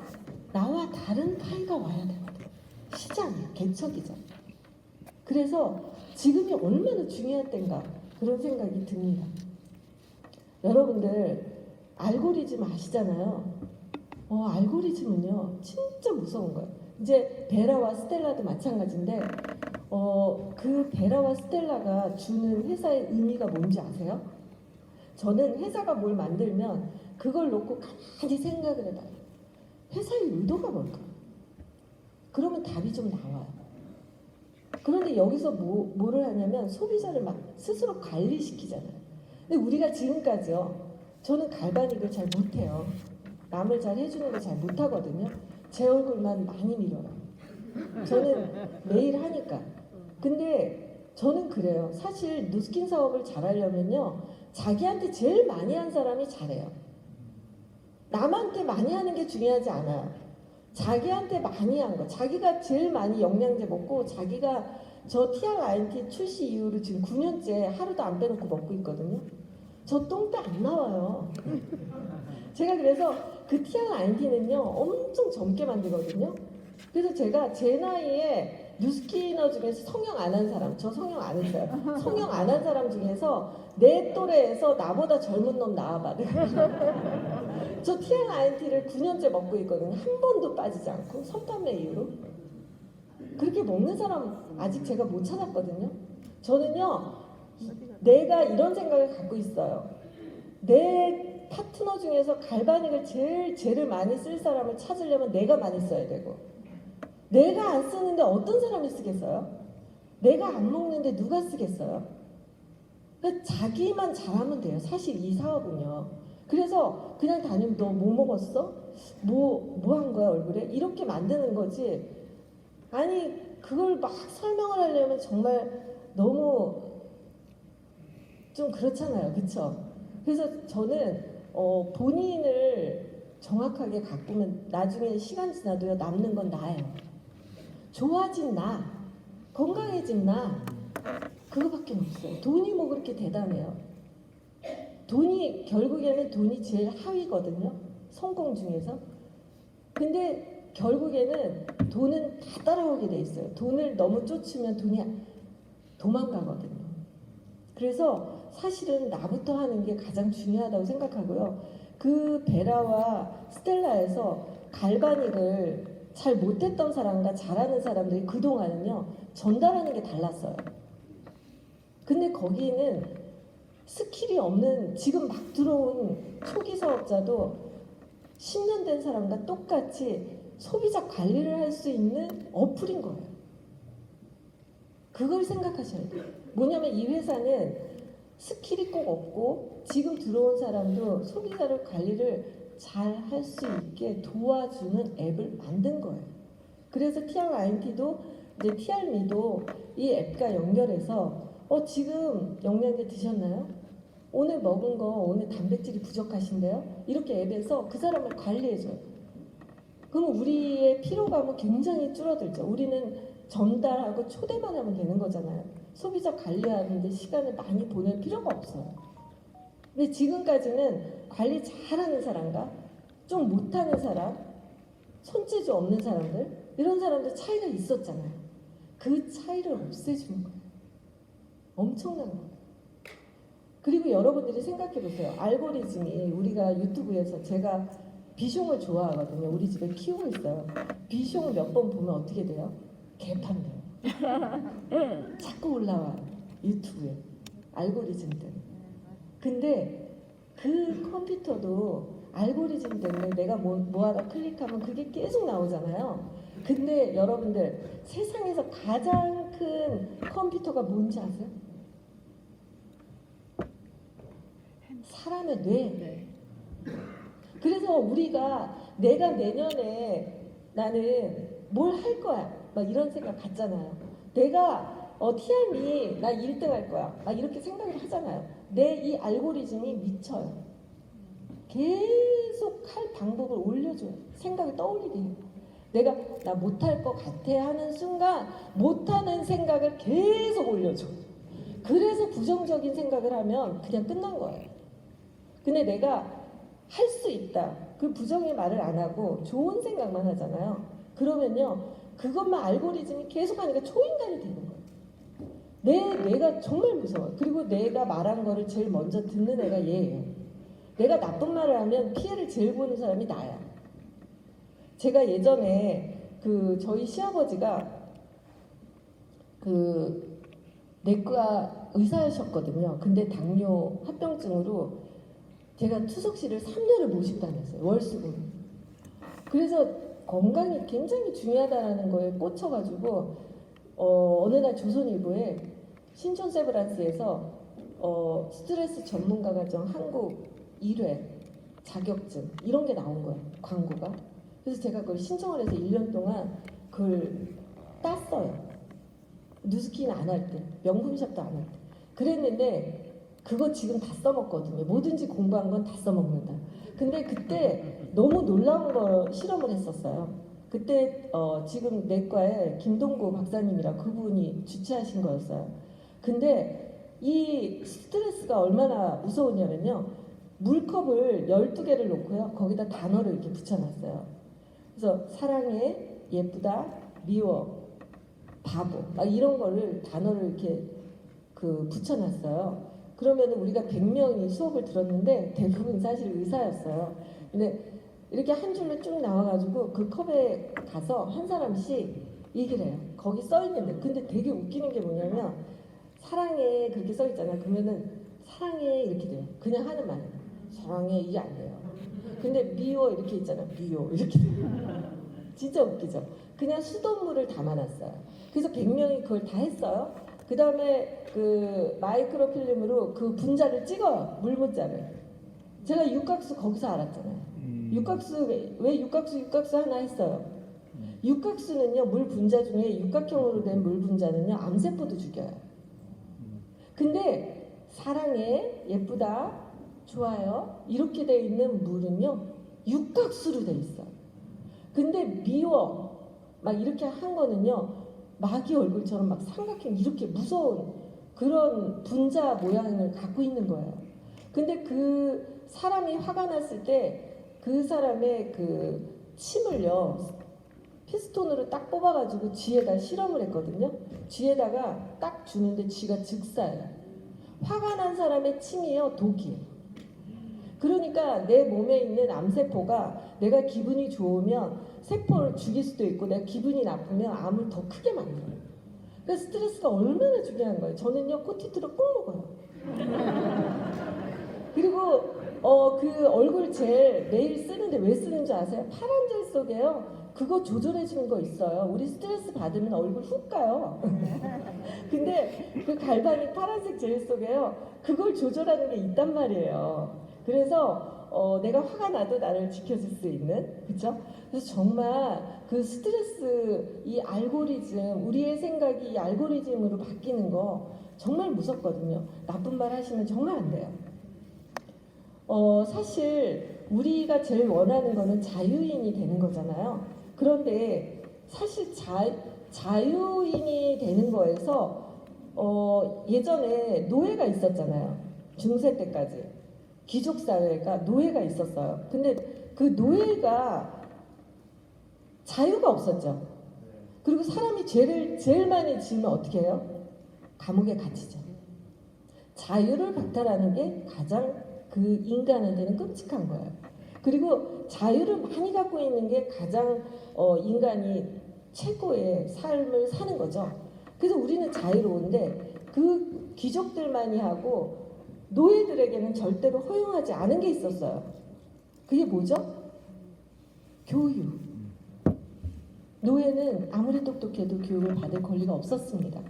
A: 나와 다른 파이가 와야 되거든요. 시장이야, 개척이죠. 그래서 지금이 얼마나 중요한 때인가 그런 생각이 듭니다. 여러분들 알고리즘 아시잖아요. 알고리즘은요 진짜 무서운 거예요. 이제 베라와 스텔라도 마찬가지인데 그 베라와 스텔라가 주는 회사의 의미가 뭔지 아세요? 저는 회사가 뭘 만들면 그걸 놓고 가만히 생각을 해봐요. 회사의 의도가 뭘까? 그러면 답이 좀 나와요. 그런데 여기서 뭐를 하냐면 소비자를 막 스스로 관리시키잖아요. 근데 우리가 지금까지요. 저는 갈바닉을 잘 못해요. 남을 잘 해주는 거 잘 못하거든요. 제 얼굴만 많이 밀어요. 저는 매일 하니까. 근데 저는 그래요. 사실 누스킨 사업을 잘하려면요. 자기한테 제일 많이 한 사람이 잘해요. 남한테 많이 하는 게 중요하지 않아요. 자기한테 많이 한 거. 자기가 제일 많이 영양제 먹고 자기가 저 TRINT 출시 이후로 지금 9년째 하루도 안 빼놓고 먹고 있거든요. 저 똥도 안 나와요. 제가 그래서 그 TRINT는요 엄청 젊게 만들거든요. 그래서 제가 제 나이에 뉴스키너 중에서 성형 안 한 사람, 저 성형 안 했어요. 성형 안 한 사람 중에서 내 또래에서 나보다 젊은 놈 나와봐. 저 TRINT를 9년째 먹고 있거든요. 한 번도 빠지지 않고 선판매 이후로. 그렇게 먹는 사람 아직 제가 못 찾았거든요. 저는요 내가 이런 생각을 갖고 있어요. 내 파트너 중에서 갈바닉을 제일 죄를 많이 쓸 사람을 찾으려면 내가 많이 써야 되고, 내가 안 쓰는데 어떤 사람이 쓰겠어요? 내가 안 먹는데 누가 쓰겠어요? 그러니까 자기만 잘하면 돼요. 사실 이 사업은요. 그래서 그냥 다니면 너 뭐 먹었어? 뭐 한 거야 얼굴에? 이렇게 만드는 거지. 아니 그걸 막 설명을 하려면 정말 너무 좀 그렇잖아요. 그쵸? 그래서 저는 본인을 정확하게 가꾸면 나중에 시간 지나도요 남는 건 나예요. 좋아진 나, 건강해진 나, 그거밖에 없어요. 돈이 뭐 그렇게 대단해요. 결국에는 돈이 제일 하위거든요. 성공 중에서. 근데 결국에는 돈은 다 따라오게 돼 있어요. 돈을 너무 쫓으면 돈이 도망가거든요. 그래서 사실은 나부터 하는 게 가장 중요하다고 생각하고요. 그 베라와 스텔라에서 갈바닉을 잘 못했던 사람과 잘하는 사람들이 그동안은요 전달하는 게 달랐어요. 근데 거기는 스킬이 없는 지금 막 들어온 초기 사업자도 10년 된 사람과 똑같이 소비자 관리를 할 수 있는 어플인 거예요. 그걸 생각하셔야 돼요. 뭐냐면 이 회사는 스킬이 꼭 없고 지금 들어온 사람도 소비자를 관리를 잘 할 수 있게 도와주는 앱을 만든 거예요. 그래서 TRINT도 이제 TRMe도 이 앱과 연결해서 지금 영양제 드셨나요? 오늘 먹은 거 오늘 단백질이 부족하신데요? 이렇게 앱에서 그 사람을 관리해줘요. 그럼 우리의 피로감은 굉장히 줄어들죠. 우리는 전달하고 초대만 하면 되는 거잖아요. 소비자 관리하는데 시간을 많이 보낼 필요가 없어요. 근데 지금까지는 관리 잘하는 사람과 좀 못하는 사람, 손재주 없는 사람들, 이런 사람들 차이가 있었잖아요. 그 차이를 없애주는 거예요. 엄청난 거예요. 그리고 여러분들이 생각해 보세요. 알고리즘이 우리가 유튜브에서 제가 비숑을 좋아하거든요. 우리 집에 키우고 있어요. 비숑을 몇 번 보면 어떻게 돼요? 개판돼요. 자꾸 올라와요. 유튜브에. 알고리즘들. 근데 그 컴퓨터도 알고리즘 때문에 내가 뭐 하나 클릭하면 그게 계속 나오잖아요. 근데 여러분들 세상에서 가장 큰 컴퓨터가 뭔지 아세요? 사람의 뇌. 그래서 우리가 내가 내년에 나는 뭘 할 거야 막 이런 생각 갖잖아요. 내가 TRM이 나 1등 할 거야 막 이렇게 생각을 하잖아요. 내 이 알고리즘이 미쳐요. 계속 할 방법을 올려줘요. 생각을 떠올리게 해요. 내가 나 못할 것 같아 하는 순간 못하는 생각을 계속 올려줘. 그래서 부정적인 생각을 하면 그냥 끝난 거예요. 근데 내가 할 수 있다. 그 부정의 말을 안 하고 좋은 생각만 하잖아요. 그러면요. 그것만 알고리즘이 계속 하니까 초인간이 되는 거예요. 내 뇌가 정말 무서워요. 그리고 내가 말한 거를 제일 먼저 듣는 애가 얘예요. 내가 나쁜 말을 하면 피해를 제일 보는 사람이 나야. 제가 예전에 저희 시아버지가 내과 의사셨거든요. 근데 당뇨 합병증으로 제가 투석실을 3년을 모시고 다녔어요. 월수금. 그래서 건강이 굉장히 중요하다는 거에 꽂혀가지고 어느 날 조선일보에 신촌 세브란스에서 스트레스 전문가가 정 한국 1회 자격증 이런 게 나온 거예요. 광고가. 그래서 제가 그걸 신청을 해서 1년 동안 그걸 땄어요. 누스키는 안 할 때, 명품샵도 안 할 때. 그랬는데 그거 지금 다 써먹거든요. 뭐든지 공부한 건 다 써먹는다. 근데 그때 너무 놀라운 거 실험을 했었어요. 그때 지금 내과에 김동구 박사님이라 그분이 주최하신 거였어요. 근데 이 스트레스가 얼마나 무서우냐면요. 물컵을 12개를 놓고요. 거기다 단어를 이렇게 붙여놨어요. 그래서 사랑해, 예쁘다, 미워, 바보 막 이런 거를 단어를 이렇게 붙여놨어요. 그러면 우리가 100명이 수업을 들었는데 대부분 사실 의사였어요. 근데 이렇게 한 줄로 쭉 나와가지고 그 컵에 가서 한 사람씩 얘기를 해요. 거기 써있는데 근데 되게 웃기는 게 뭐냐면 사랑해 그렇게 써있잖아요. 그러면은 사랑해 이렇게 돼요. 그냥 하는 말 사랑해 이게 안 돼요. 근데 미워 이렇게 있잖아요. 미워 이렇게 돼요. 진짜 웃기죠. 그냥 수돗물을 담아놨어요. 그래서 100명이 그걸 다 했어요. 그 다음에 그 마이크로필름으로 그 분자를 찍어요. 물 분자를. 제가 육각수 거기서 알았잖아요. 육각수 왜 육각수 하나 했어요. 육각수는요 물 분자 중에 육각형으로 된 물 분자는요 암세포도 죽여요. 근데 사랑해, 예쁘다, 좋아요 이렇게 돼 있는 물은요 육각수로 돼 있어요. 근데 미워 막 이렇게 한 거는요 마귀 얼굴처럼 막 삼각형 이렇게 무서운 그런 분자 모양을 갖고 있는 거예요. 근데 그 사람이 화가 났을 때 그 사람의 그 침을요 피스톤으로 딱 뽑아가지고 쥐에다 실험을 했거든요. 쥐에다가 딱 주는데 쥐가 즉사해요. 화가 난 사람의 침이요 독이에요. 그러니까 내 몸에 있는 암세포가 내가 기분이 좋으면 세포를 죽일 수도 있고 내가 기분이 나쁘면 암을 더 크게 만들어요. 그러니까 스트레스가 얼마나 중요한 거예요. 저는요 코티트를 꼭 먹어요. 그리고 그 얼굴 젤 매일 쓰는데 왜 쓰는 줄 아세요? 파란 젤 속에요 그거 조절해 주는 거 있어요. 우리 스트레스 받으면 얼굴 훅 가요. 근데 그 갈바닉 파란색 젤 속에요 그걸 조절하는 게 있단 말이에요. 그래서 내가 화가 나도 나를 지켜줄 수 있는, 그렇죠? 그래서 정말 그 스트레스 이 알고리즘 우리의 생각이 이 알고리즘으로 바뀌는 거 정말 무섭거든요. 나쁜 말 하시면 정말 안 돼요. 사실 우리가 제일 원하는 거는 자유인이 되는 거잖아요. 그런데 사실 자유인이 되는 거에서 예전에 노예가 있었잖아요. 중세 때까지 귀족 사회가 노예가 있었어요. 근데 그 노예가 자유가 없었죠. 그리고 사람이 죄를 제일 많이 지으면 어떻게 해요? 감옥에 갇히죠. 자유를 박탈하는 게 가장 그 인간한테는 끔찍한 거예요. 그리고 자유를 많이 갖고 있는 게 가장 인간이 최고의 삶을 사는 거죠. 그래서 우리는 자유로운데 그 귀족들만이 하고 노예들에게는 절대로 허용하지 않은 게 있었어요. 그게 뭐죠? 교육. 노예는 아무리 똑똑해도 교육을 받을 권리가 없었습니다.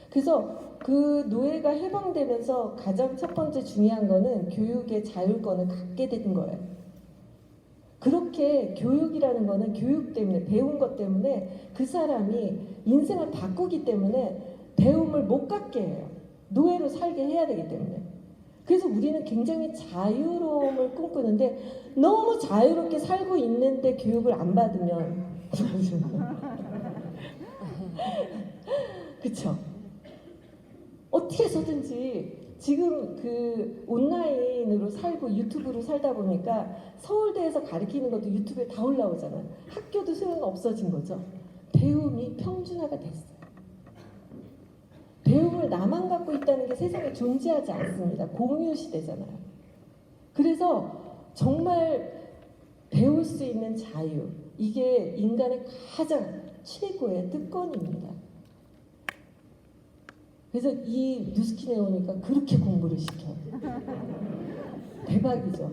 A: 그래서 그 노예가 해방되면서 가장 첫 번째 중요한 거는 교육의 자율권을 갖게 된 거예요. 그렇게 교육이라는 거는 교육 때문에 배운 것 때문에 그 사람이 인생을 바꾸기 때문에 배움을 못 갖게 해요. 노예로 살게 해야 되기 때문에. 그래서 우리는 굉장히 자유로움을 꿈꾸는데 너무 자유롭게 살고 있는데 교육을 안 받으면 그쵸? 어떻게 해서든지 지금 그 온라인으로 살고 유튜브로 살다 보니까 서울대에서 가르치는 것도 유튜브에 다 올라오잖아요. 학교도 소용 없어진 거죠. 배움이 평준화가 됐어요. 배움을 나만 갖고 있다는 게 세상에 존재하지 않습니다. 공유 시대잖아요. 그래서 정말 배울 수 있는 자유, 이게 인간의 가장 최고의 특권입니다. 그래서 이 뉴스킨에 오니까 그렇게 공부를 시켜요. 대박이죠.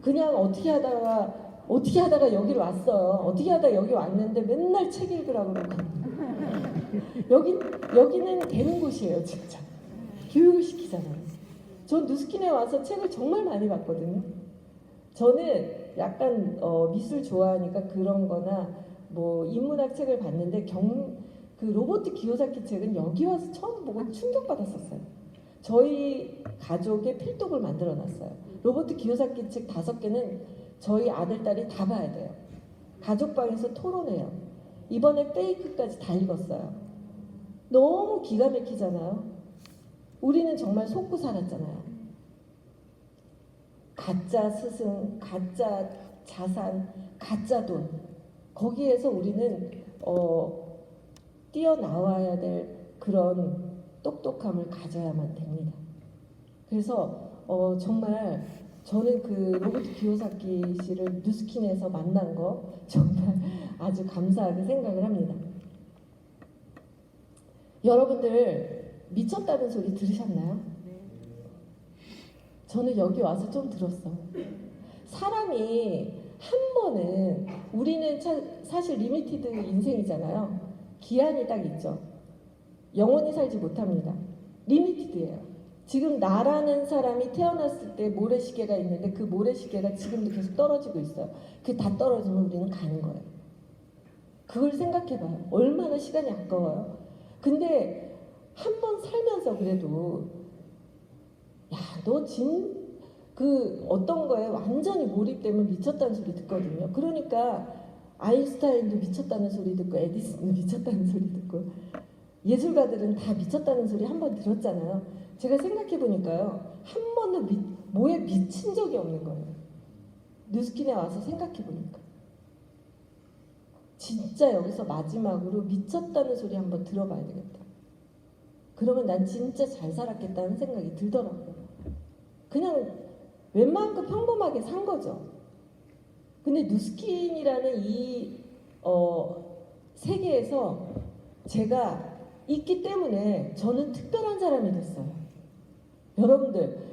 A: 그냥 어떻게 하다가 여기로 왔어요. 어떻게 하다가 여기 왔는데 맨날 책 읽으라고 그러고 여기는 되는 곳이에요, 진짜. 교육을 시키잖아요. 전 누스킨에 와서 책을 정말 많이 봤거든요. 저는 약간 미술 좋아하니까 그런 거나 뭐 인문학 책을 봤는데 그 로버트 기요사키 책은 여기 와서 처음 보고 충격받았었어요. 저희 가족의 필독을 만들어 놨어요. 로버트 기요사키 책 5개는 저희 아들, 딸이 다 봐야 돼요. 가족방에서 토론해요. 이번에 페이크까지 다 읽었어요. 너무 기가 막히잖아요. 우리는 정말 속고 살았잖아요. 가짜 스승, 가짜 자산, 가짜 돈. 거기에서 우리는 뛰어나와야 될 그런 똑똑함을 가져야만 됩니다. 그래서 정말 저는 그 로버트 기요사키 씨를 누스킨에서 만난 거 정말 아주 감사하게 생각을 합니다. 여러분들 미쳤다는 소리 들으셨나요? 저는 여기 와서 좀 들었어요. 사람이 한 번은 우리는 사실 리미티드 인생이잖아요. 기한이 딱 있죠. 영원히 살지 못합니다. 리미티드예요. 지금 나라는 사람이 태어났을 때 모래시계가 있는데 그 모래시계가 지금도 계속 떨어지고 있어요. 그게 다 떨어지면 우리는 가는 거예요. 그걸 생각해봐요. 얼마나 시간이 아까워요. 근데 한 번 살면서 그래도 야, 너 그 어떤 거에 완전히 몰입되면 미쳤다는 소리 듣거든요. 그러니까 아인슈타인도 미쳤다는 소리 듣고 에디슨도 미쳤다는 소리 듣고 예술가들은 다 미쳤다는 소리 한 번 들었잖아요. 제가 생각해 보니까요, 한 번도 뭐에 미친 적이 없는 거예요. 누스킨에 와서 생각해 보니까 진짜 여기서 마지막으로 미쳤다는 소리 한번 들어봐야 되겠다. 그러면 난 진짜 잘 살았겠다는 생각이 들더라고요. 그냥 웬만큼 평범하게 산 거죠. 근데 누스킨이라는 이 세계에서 제가 있기 때문에 저는 특별한 사람이 됐어요.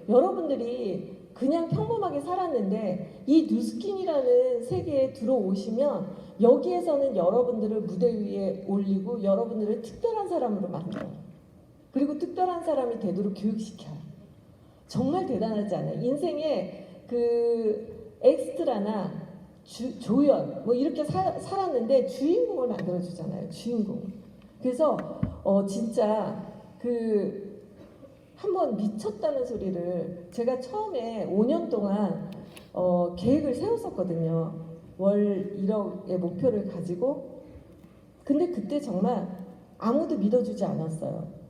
A: 여러분들이 그냥 평범하게 살았는데 이 누스킨이라는 세계에 들어오시면 여기에서는 여러분들을 무대 위에 올리고 여러분들을 특별한 사람으로 만들어요. 그리고 특별한 사람이 되도록 교육시켜요. 정말 대단하지 않아요? 인생에 그 엑스트라나 조연 뭐 이렇게 살았는데 주인공을 만들어주잖아요. 주인공. 그래서 진짜 그 한번 미쳤다는 소리를 제가 처음에 5년 동안 계획을 세웠었거든요. 월 1억의 목표를 가지고. 근데 그때 정말 아무도 믿어주지 않았어요.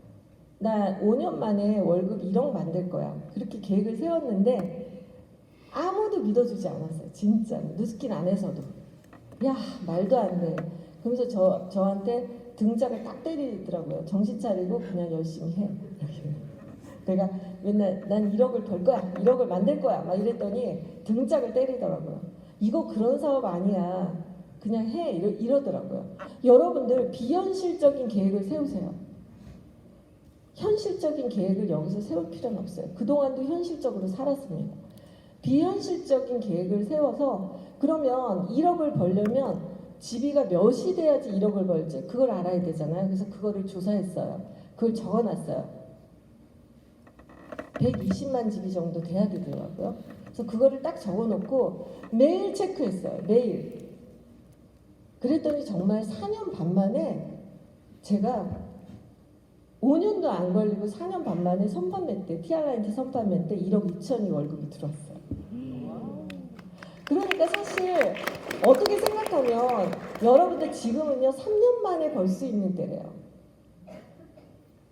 A: 나 5년 만에 월급 1억 만들 거야. 그렇게 계획을 세웠는데 아무도 믿어주지 않았어요. 진짜 누스킨 안에서도. 야, 말도 안 돼. 그러면서 저한테 등짝을 딱 때리더라고요. 정신 차리고 그냥 열심히 해. 내가 맨날 난 1억을 벌 거야. 1억을 만들 거야. 막 이랬더니 등짝을 때리더라고요. 이거 그런 사업 아니야. 그냥 해. 이러더라고요. 여러분들 비현실적인 계획을 세우세요. 현실적인 계획을 여기서 세울 필요는 없어요. 그동안도 현실적으로 살았습니다. 비현실적인 계획을 세워서 그러면 1억을 벌려면 집이가 몇이 돼야지 1억을 벌지 그걸 알아야 되잖아요. 그래서 그거를 조사했어요. 그걸 적어놨어요. 120만 집이 정도 돼야 되더라고요. 그래서 그거를 딱 적어놓고 매일 체크했어요. 매일. 그랬더니 정말 4년 반 만에 제가 5년도 안 걸리고 4년 반 만에 선판매 때 티알라인트 선판매 때 1억 2천이 월급이 들어왔어요. 그러니까 사실 어떻게 생각하면 여러분들 지금은요 3년 만에 벌 수 있는 때래요.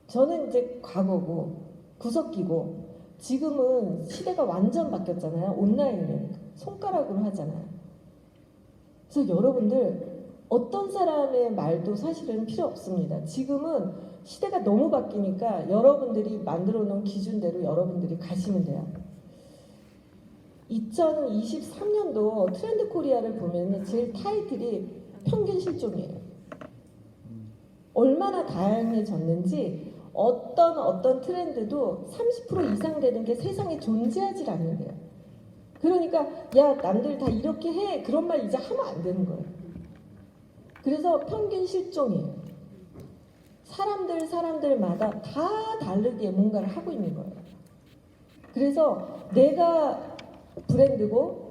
A: 저는 이제 과거고 구석기고 지금은 시대가 완전 바뀌었잖아요. 온라인이니까 손가락으로 하잖아요. 그래서 여러분들 어떤 사람의 말도 사실은 필요 없습니다. 지금은 시대가 너무 바뀌니까 여러분들이 만들어 놓은 기준대로 여러분들이 가시면 돼요. 2023년도 트렌드 코리아를 보면 제일 타이틀이 평균 실종이에요. 얼마나 다양해졌는지 어떤 트렌드도 30% 이상 되는 게 세상에 존재하지 않는데요. 그러니까 야 남들 다 이렇게 해 그런 말 이제 하면 안 되는 거예요. 그래서 평균 실종이에요. 사람들마다 다 다르게 뭔가를 하고 있는 거예요. 그래서 내가 브랜드고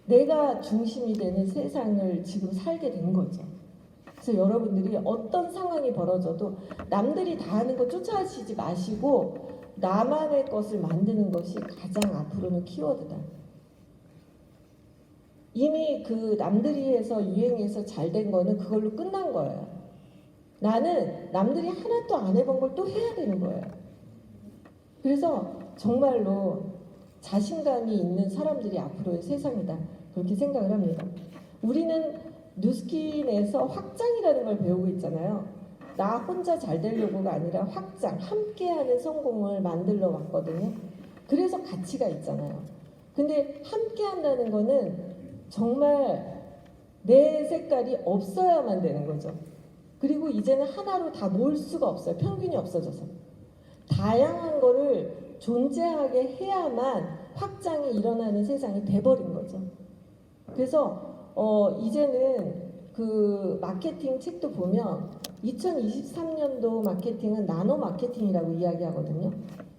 A: 내가 중심이 되는 세상을 지금 살게 된 거죠. 그래서 여러분들이 어떤 상황이 벌어져도 남들이 다 하는 거 쫓아가시지 마시고 나만의 것을 만드는 것이 가장 앞으로는 키워드다. 이미 그 남들이 해서 유행해서 잘 된 거는 그걸로 끝난 거예요. 나는 남들이 하나도 안 해본 걸 또 해야 되는 거예요. 그래서 정말로 자신감이 있는 사람들이 앞으로의 세상이다. 그렇게 생각을 합니다. 우리는 누스킨에서 확장이라는 걸 배우고 있잖아요. 나 혼자 잘 되려고가 아니라 확장, 함께하는 성공을 만들러 왔거든요. 그래서 가치가 있잖아요. 근데 함께한다는 거는 정말 내 색깔이 없어야만 되는 거죠. 그리고 이제는 하나로 다 모을 수가 없어요. 평균이 없어져서. 다양한 거를 존재하게 해야만 확장이 일어나는 세상이 돼버린 거죠. 그래서 이제는 그 마케팅 책도 보면 2023년도 마케팅은 나노 마케팅이라고 이야기하거든요.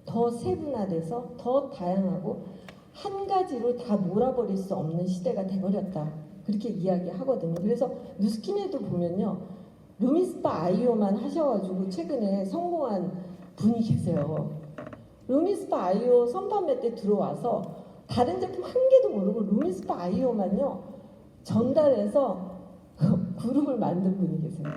A: 더 세분화돼서 더 다양하고 한 가지로 다 몰아버릴 수 없는 시대가 돼버렸다. 그렇게 이야기하거든요. 그래서 누스킨에도 보면요. 루미스파 아이오만 하셔가지고 최근에 성공한 분이 계세요. 루미스파 아이오 선판매 때 들어와서 다른 제품 한 개도 모르고 루미스파 아이오만요 전달해서 그룹을 만든 분이 계세요.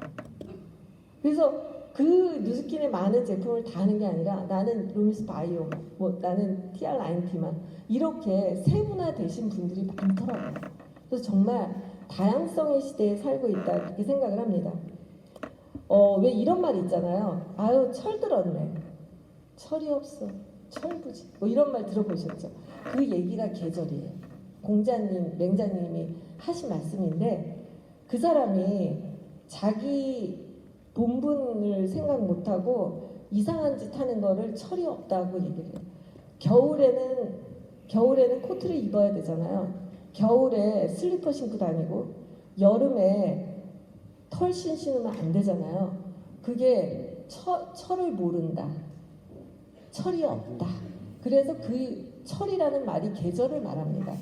A: 그래서 그 누스킨의 많은 제품을 다 하는 게 아니라 나는 루미스파 아이오만, 뭐 나는 TR90만 이렇게 세분화 되신 분들이 많더라고요. 그래서 정말 다양성의 시대에 살고 있다 그렇게 생각을 합니다. 왜 이런 말 있잖아요. 아유 철들었네. 철이 없어. 철부지. 뭐 이런 말 들어보셨죠? 그 얘기가 계절이에요. 공자님, 맹자님이 하신 말씀인데 그 사람이 자기 본분을 생각 못하고 이상한 짓 하는 거를 철이 없다고 얘기를 해요. 겨울에는 코트를 입어야 되잖아요. 겨울에 슬리퍼 신고 다니고 여름에 털신 신으면 안 되잖아요. 그게 철을 모른다. 철이 없다. 그래서 그 철이라는 말이 계절을 말합니다.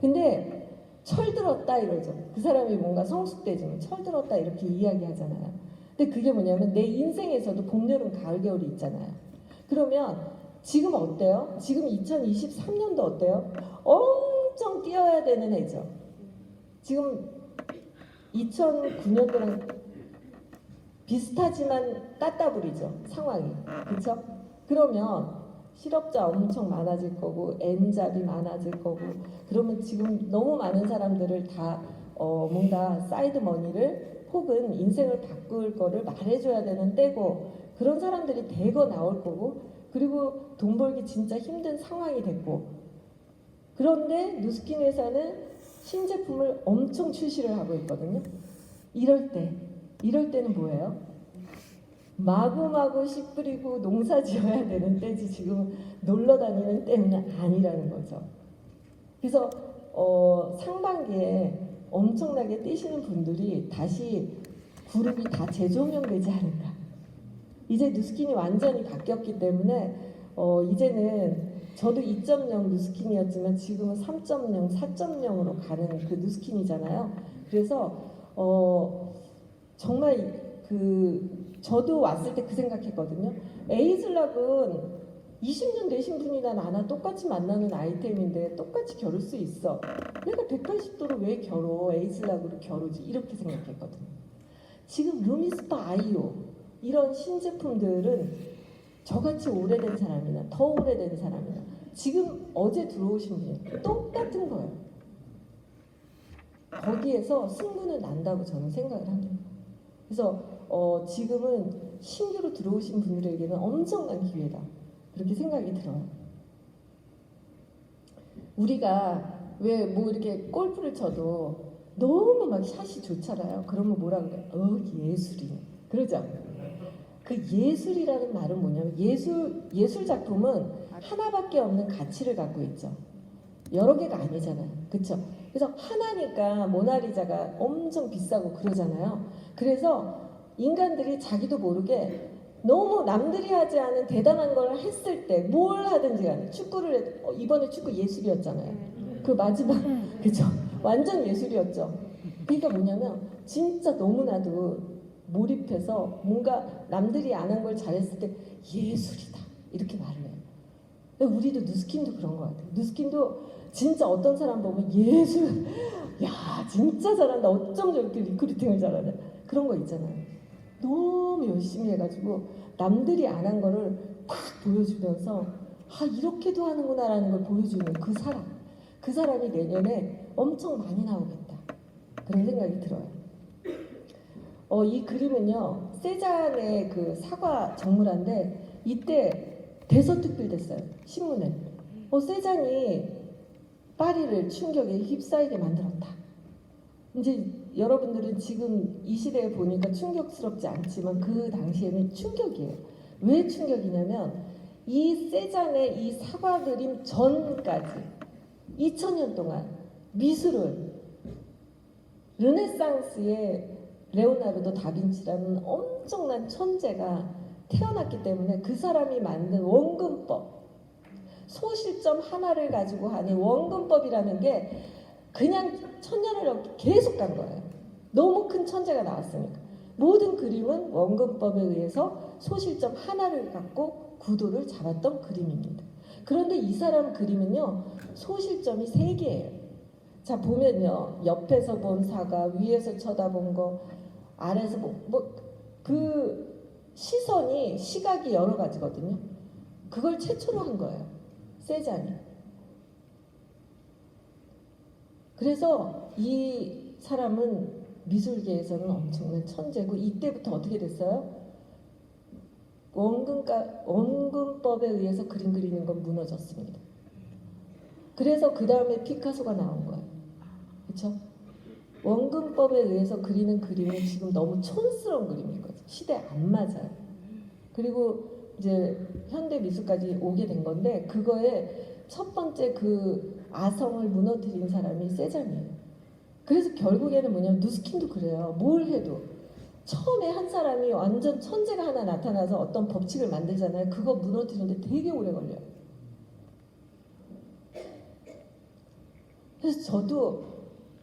A: 근데 철들었다 이러죠. 그 사람이 뭔가 성숙되지만 철들었다 이렇게 이야기하잖아요. 근데 그게 뭐냐면 내 인생에서도 봄, 여름, 가을, 겨울이 있잖아요. 그러면 지금 어때요? 지금 2023년도 어때요? 엄청 뛰어야 되는 해죠. 지금 2009년도랑 비슷하지만 따따블이죠. 상황이. 그렇죠? 그러면 실업자 엄청 많아질 거고 N잡이 많아질 거고 그러면 지금 너무 많은 사람들을 다 뭔가 사이드 머니를 혹은 인생을 바꿀 거를 말해줘야 되는 때고 그런 사람들이 대거 나올 거고 그리고 돈 벌기 진짜 힘든 상황이 됐고 그런데 누스킨 회사는 신제품을 엄청 출시를 하고 있거든요. 이럴 때는 뭐예요? 마구마구 씨 뿌리고 농사 지어야 되는 때지 지금 놀러 다니는 때는 아니라는 거죠. 그래서 상반기에 엄청나게 뛰시는 분들이 다시 그룹이 다 재조명되지 않을까. 이제 누스킨이 완전히 바뀌었기 때문에 이제는 저도 2.0 누스킨이었지만 지금은 3.0, 4.0으로 가는 그 누스킨이잖아요. 그래서 정말 저도 왔을 때 그 생각했거든요. 에이즐락은 20년 되신 분이나 나나 똑같이 만나는 아이템인데 똑같이 겨룰 수 있어. 내가 180도로 왜 겨뤄? 에이즐락으로 겨루지? 이렇게 생각했거든요. 지금 루미스파 아이오 이런 신제품들은 저같이 오래된 사람이나 더 오래된 사람이나 지금 어제 들어오신 분이 똑같은 거예요. 거기에서 승부는 난다고 저는 생각을 합니다. 그래서 지금은 신규로 들어오신 분들에게는 엄청난 기회다. 그렇게 생각이 들어요. 우리가 왜 뭐 이렇게 골프를 쳐도 너무 막 샷이 좋잖아요. 그러면 뭐라 그래요? 예술이네. 그러죠? 그 예술이라는 말은 뭐냐면 예술 작품은 하나밖에 없는 가치를 갖고 있죠. 여러 개가 아니잖아요. 그렇죠? 그래서 하나니까 모나리자가 엄청 비싸고 그러잖아요. 그래서 인간들이 자기도 모르게 너무 남들이 하지 않은 대단한 걸 했을 때 뭘 하든지 간에 축구를 이번에 축구 예술이었잖아요. 그 마지막 그죠? 완전 예술이었죠. 그러니까 뭐냐면 진짜 너무나도 몰입해서 뭔가 남들이 안 한 걸 잘했을 때 예술이다 이렇게 말을 해요. 우리도 누스킨도 그런 것 같아요. 누스킨도 진짜 어떤 사람 보면 예술, 야 진짜 잘한다. 어쩜 저렇게 리크루팅을 잘하냐. 그런 거 있잖아요. 너무 열심히 해가지고 남들이 안 한 거를 팍 보여주면서 아 이렇게도 하는구나라는 걸 보여주는 그 사람. 그 사람이 내년에 엄청 많이 나오겠다. 그런 생각이 들어요. 이 그림은요. 세잔의 그 사과 정물화인데 이때 대서특필됐어요. 신문에. 세잔이 파리를 충격에 휩싸이게 만들었다. 이제 여러분들은 지금 이 시대에 보니까 충격스럽지 않지만 그 당시에는 충격이에요. 왜 충격이냐면 이 세잔의 이 사과 그림 전까지 2000년 동안 미술을 르네상스의 레오나르도 다빈치라는 엄청난 천재가 태어났기 때문에 그 사람이 만든 원근법, 소실점 하나를 가지고 하는 원근법이라는 게 그냥 천년을 넘게 계속 간 거예요. 너무 큰 천재가 나왔으니까. 모든 그림은 원근법에 의해서 소실점 하나를 갖고 구도를 잡았던 그림입니다. 그런데 이 사람 그림은요, 소실점이 3개예요. 자, 보면요, 옆에서 본 사과, 위에서 쳐다본 거, 아래에서 그 시선이 시각이 여러 가지거든요. 그걸 최초로 한 거예요. 세잔이. 그래서 이 사람은 미술계에서는 엄청난 천재고 이때부터 어떻게 됐어요? 원근법에 의해서 그림 그리는 건 무너졌습니다. 그래서 그 다음에 피카소가 나온 거예요. 그렇죠? 원근법에 의해서 그리는 그림은 지금 너무 촌스러운 그림인 거죠. 시대에 안 맞아요. 그리고 이제 현대 미술까지 오게 된 건데 그거에 첫 번째 그 아성을 무너뜨린 사람이 세잔이에요. 그래서 결국에는 뭐냐면 누스킨도 그래요. 뭘 해도 처음에 한 사람이 완전 천재가 하나 나타나서 어떤 법칙을 만들잖아요. 그거 무너뜨리는데 되게 오래 걸려요. 그래서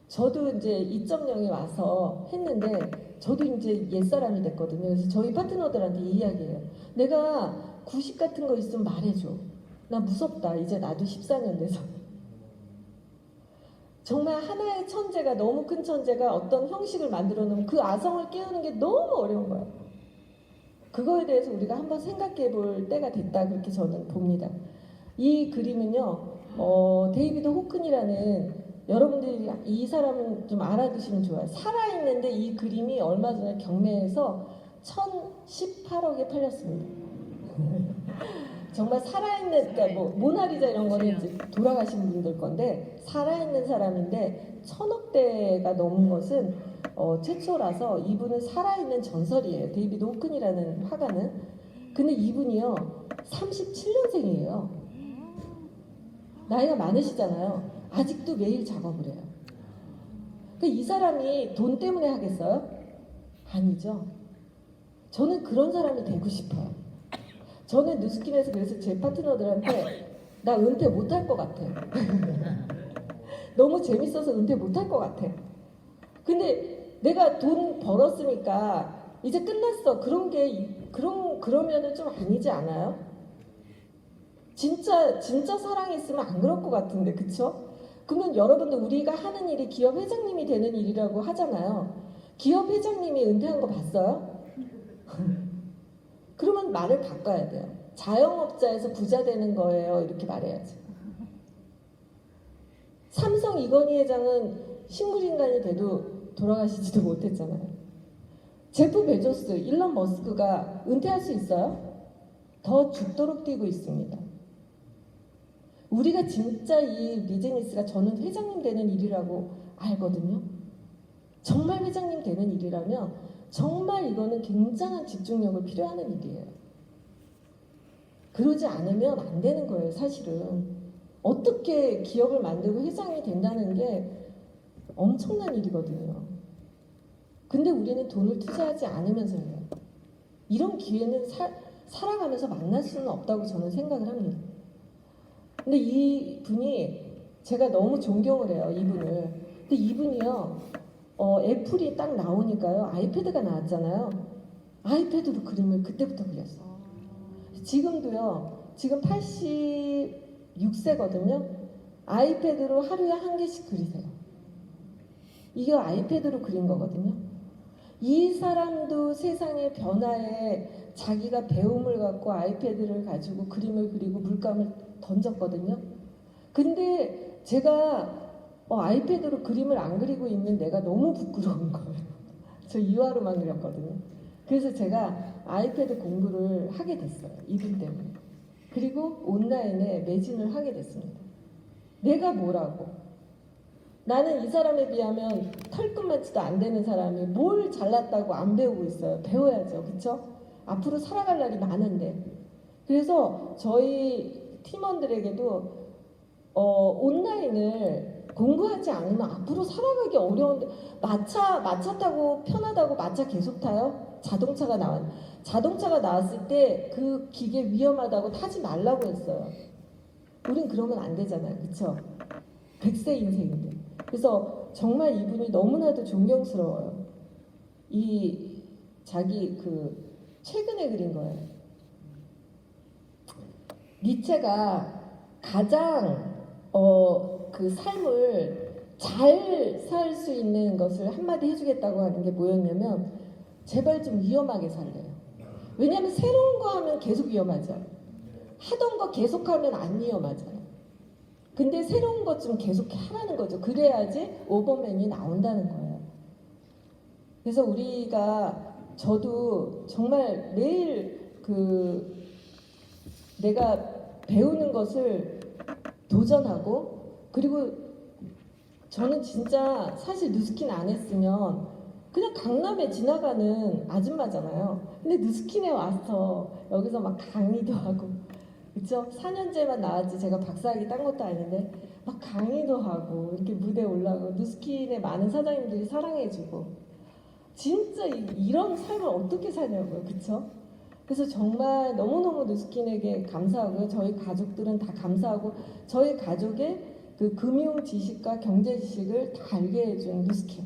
A: 저도 이제 2.0에 와서 했는데 저도 이제 옛사람이 됐거든요. 그래서 저희 파트너들한테 이야기해요. 내가 90 같은 거 있으면 말해줘. 나 무섭다. 이제 나도 14년 돼서. 정말 하나의 천재가, 너무 큰 천재가 어떤 형식을 만들어 놓으면 그 아성을 깨우는 게 너무 어려운 거예요. 그거에 대해서 우리가 한번 생각해 볼 때가 됐다. 그렇게 저는 봅니다. 이 그림은요. 데이비드 호큰이라는, 여러분들이 이 사람은 좀 알아두시면 좋아요. 살아있는데 이 그림이 얼마 전에 경매에서 1018억에 팔렸습니다. 정말 살아있는, 그러니까 뭐 모나리자 이런 거는 이제 돌아가신 분들 건데 살아있는 사람인데 1000억대가 넘은 것은 최초라서 이분은 살아있는 전설이에요. 데이비드 호큰이라는 화가는. 근데 이분이요 37년생이에요. 나이가 많으시잖아요. 아직도 매일 작업을 해요. 이 사람이 돈 때문에 하겠어요? 아니죠. 저는 그런 사람이 되고 싶어요. 저는 누스킨에서 그래서 제 파트너들한테 나 은퇴 못할 것 같아. 너무 재밌어서 은퇴 못할 것 같아. 근데 내가 돈 벌었으니까 이제 끝났어. 그러면은 좀 아니지 않아요? 진짜 사랑했으면 안 그럴 것 같은데, 그쵸? 그러면 여러분들 우리가 하는 일이 기업 회장님이 되는 일이라고 하잖아요. 기업 회장님이 은퇴한 거 봤어요? 그러면 말을 바꿔야 돼요. 자영업자에서 부자 되는 거예요. 이렇게 말해야지. 삼성 이건희 회장은 식물인간이 돼도 돌아가시지도 못했잖아요. 제프 베조스, 일론 머스크가 은퇴할 수 있어요? 더 죽도록 뛰고 있습니다. 우리가 진짜 이 비즈니스가 저는 회장님 되는 일이라고 알거든요. 정말 회장님 되는 일이라면 정말 이거는 굉장한 집중력을 필요하는 일이에요. 그러지 않으면 안 되는 거예요, 사실은. 어떻게 기업을 만들고 회장이 된다는 게 엄청난 일이거든요. 근데 우리는 돈을 투자하지 않으면서 해요. 이런 기회는 살아가면서 만날 수는 없다고 저는 생각을 합니다. 근데 이 분이 제가 너무 존경을 해요, 이분을. 근데 이분이요, 애플이 딱 나오니까요, 아이패드가 나왔잖아요. 아이패드로 그림을 그때부터 그렸어요. 지금도요, 지금 86세거든요. 아이패드로 하루에 한 개씩 그리세요. 이게 아이패드로 그린 거거든요. 이 사람도 세상의 변화에 자기가 배움을 갖고 아이패드를 가지고 그림을 그리고 물감을 던졌거든요. 근데 제가 아이패드로 그림을 안 그리고 있는 내가 너무 부끄러운 거예요. 저 이화로만 그렸거든요. 그래서 제가 아이패드 공부를 하게 됐어요. 이분 때문에. 그리고 온라인에 매진을 하게 됐습니다. 내가 뭐라고? 나는 이 사람에 비하면 털끝만치도 안 되는 사람이 뭘 잘났다고 안 배우고 있어요. 배워야죠. 그쵸? 앞으로 살아갈 날이 많은데. 그래서 저희 팀원들에게도 온라인을 공부하지 않으면 앞으로 살아가기 어려운데, 마차 타고 편하다고 마차 계속 타요? 자동차가 나왔을 때 그 기계 위험하다고 타지 말라고 했어요. 우린 그러면 안 되잖아요. 그쵸? 100세 인생인데. 그래서 정말 이분이 너무나도 존경스러워요. 자기 최근에 그린 거예요. 니체가 가장 그 삶을 잘 살 수 있는 것을 한마디 해주겠다고 하는 게 뭐였냐면, 제발 좀 위험하게 살래요. 왜냐하면 새로운 거 하면 계속 위험하죠. 하던 거 계속하면 안 위험하잖아요. 근데 새로운 것 좀 계속 하라는 거죠. 그래야지 오버맨이 나온다는 거예요. 그래서 저도 정말 매일 내가 배우는 것을 도전하고, 그리고 저는 진짜 사실 누스킨 안 했으면 그냥 강남에 지나가는 아줌마잖아요. 근데 누스킨에 와서 여기서 막 강의도 하고, 그쵸? 4년째만 나왔지 제가 박사학위 딴 것도 아닌데 막 강의도 하고 이렇게 무대에 올라가고, 누스킨의 많은 사장님들이 사랑해주고, 진짜 이런 삶을 어떻게 사냐고요. 그쵸? 그래서 정말 너무너무 누스킨에게 감사하고요. 저희 가족들은 다 감사하고, 저희 가족의 그 금융 지식과 경제 지식을 다 알게 해준 누스킨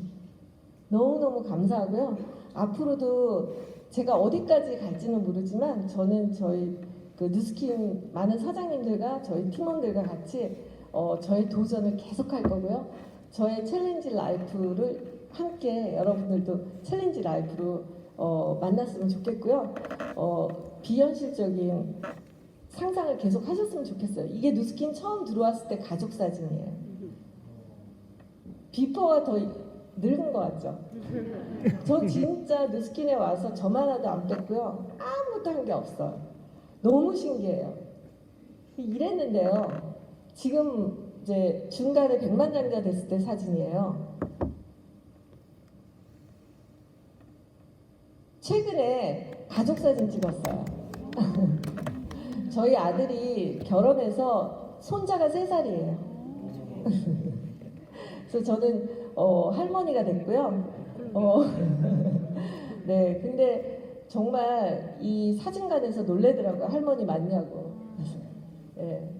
A: 너무너무 감사하고요. 앞으로도 제가 어디까지 갈지는 모르지만 저는 저희 누스킨 많은 사장님들과 저희 팀원들과 같이 저의 도전을 계속할 거고요. 저의 챌린지 라이프를 함께 여러분들도 챌린지 라이프로 만났으면 좋겠고요. 비현실적인 상상을 계속 하셨으면 좋겠어요. 이게 누스킨 처음 들어왔을 때 가족 사진이에요. 비포가 더 늙은 것 같죠? 저 진짜 누스킨에 와서 점 하나도 안 뺐고요. 아무것도 한 게 없어요. 너무 신기해요. 이랬는데요. 지금 이제 중간에 백만장자 됐을 때 사진이에요. 최근에 가족 사진 찍었어요. 저희 아들이 결혼해서 손자가 3살이에요. 그래서 저는 할머니가 됐고요. 네, 근데 정말 이 사진관에서 놀래더라고요. 할머니 맞냐고. 네,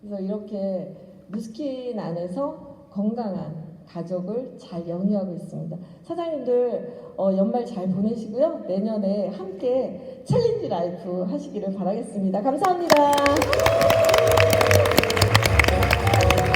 A: 그래서 이렇게 누스킨 안에서 건강한 가족을 잘 영위하고 있습니다. 사장님들 연말 잘 보내시고요. 내년에 함께 챌린지 라이프 하시기를 바라겠습니다. 감사합니다.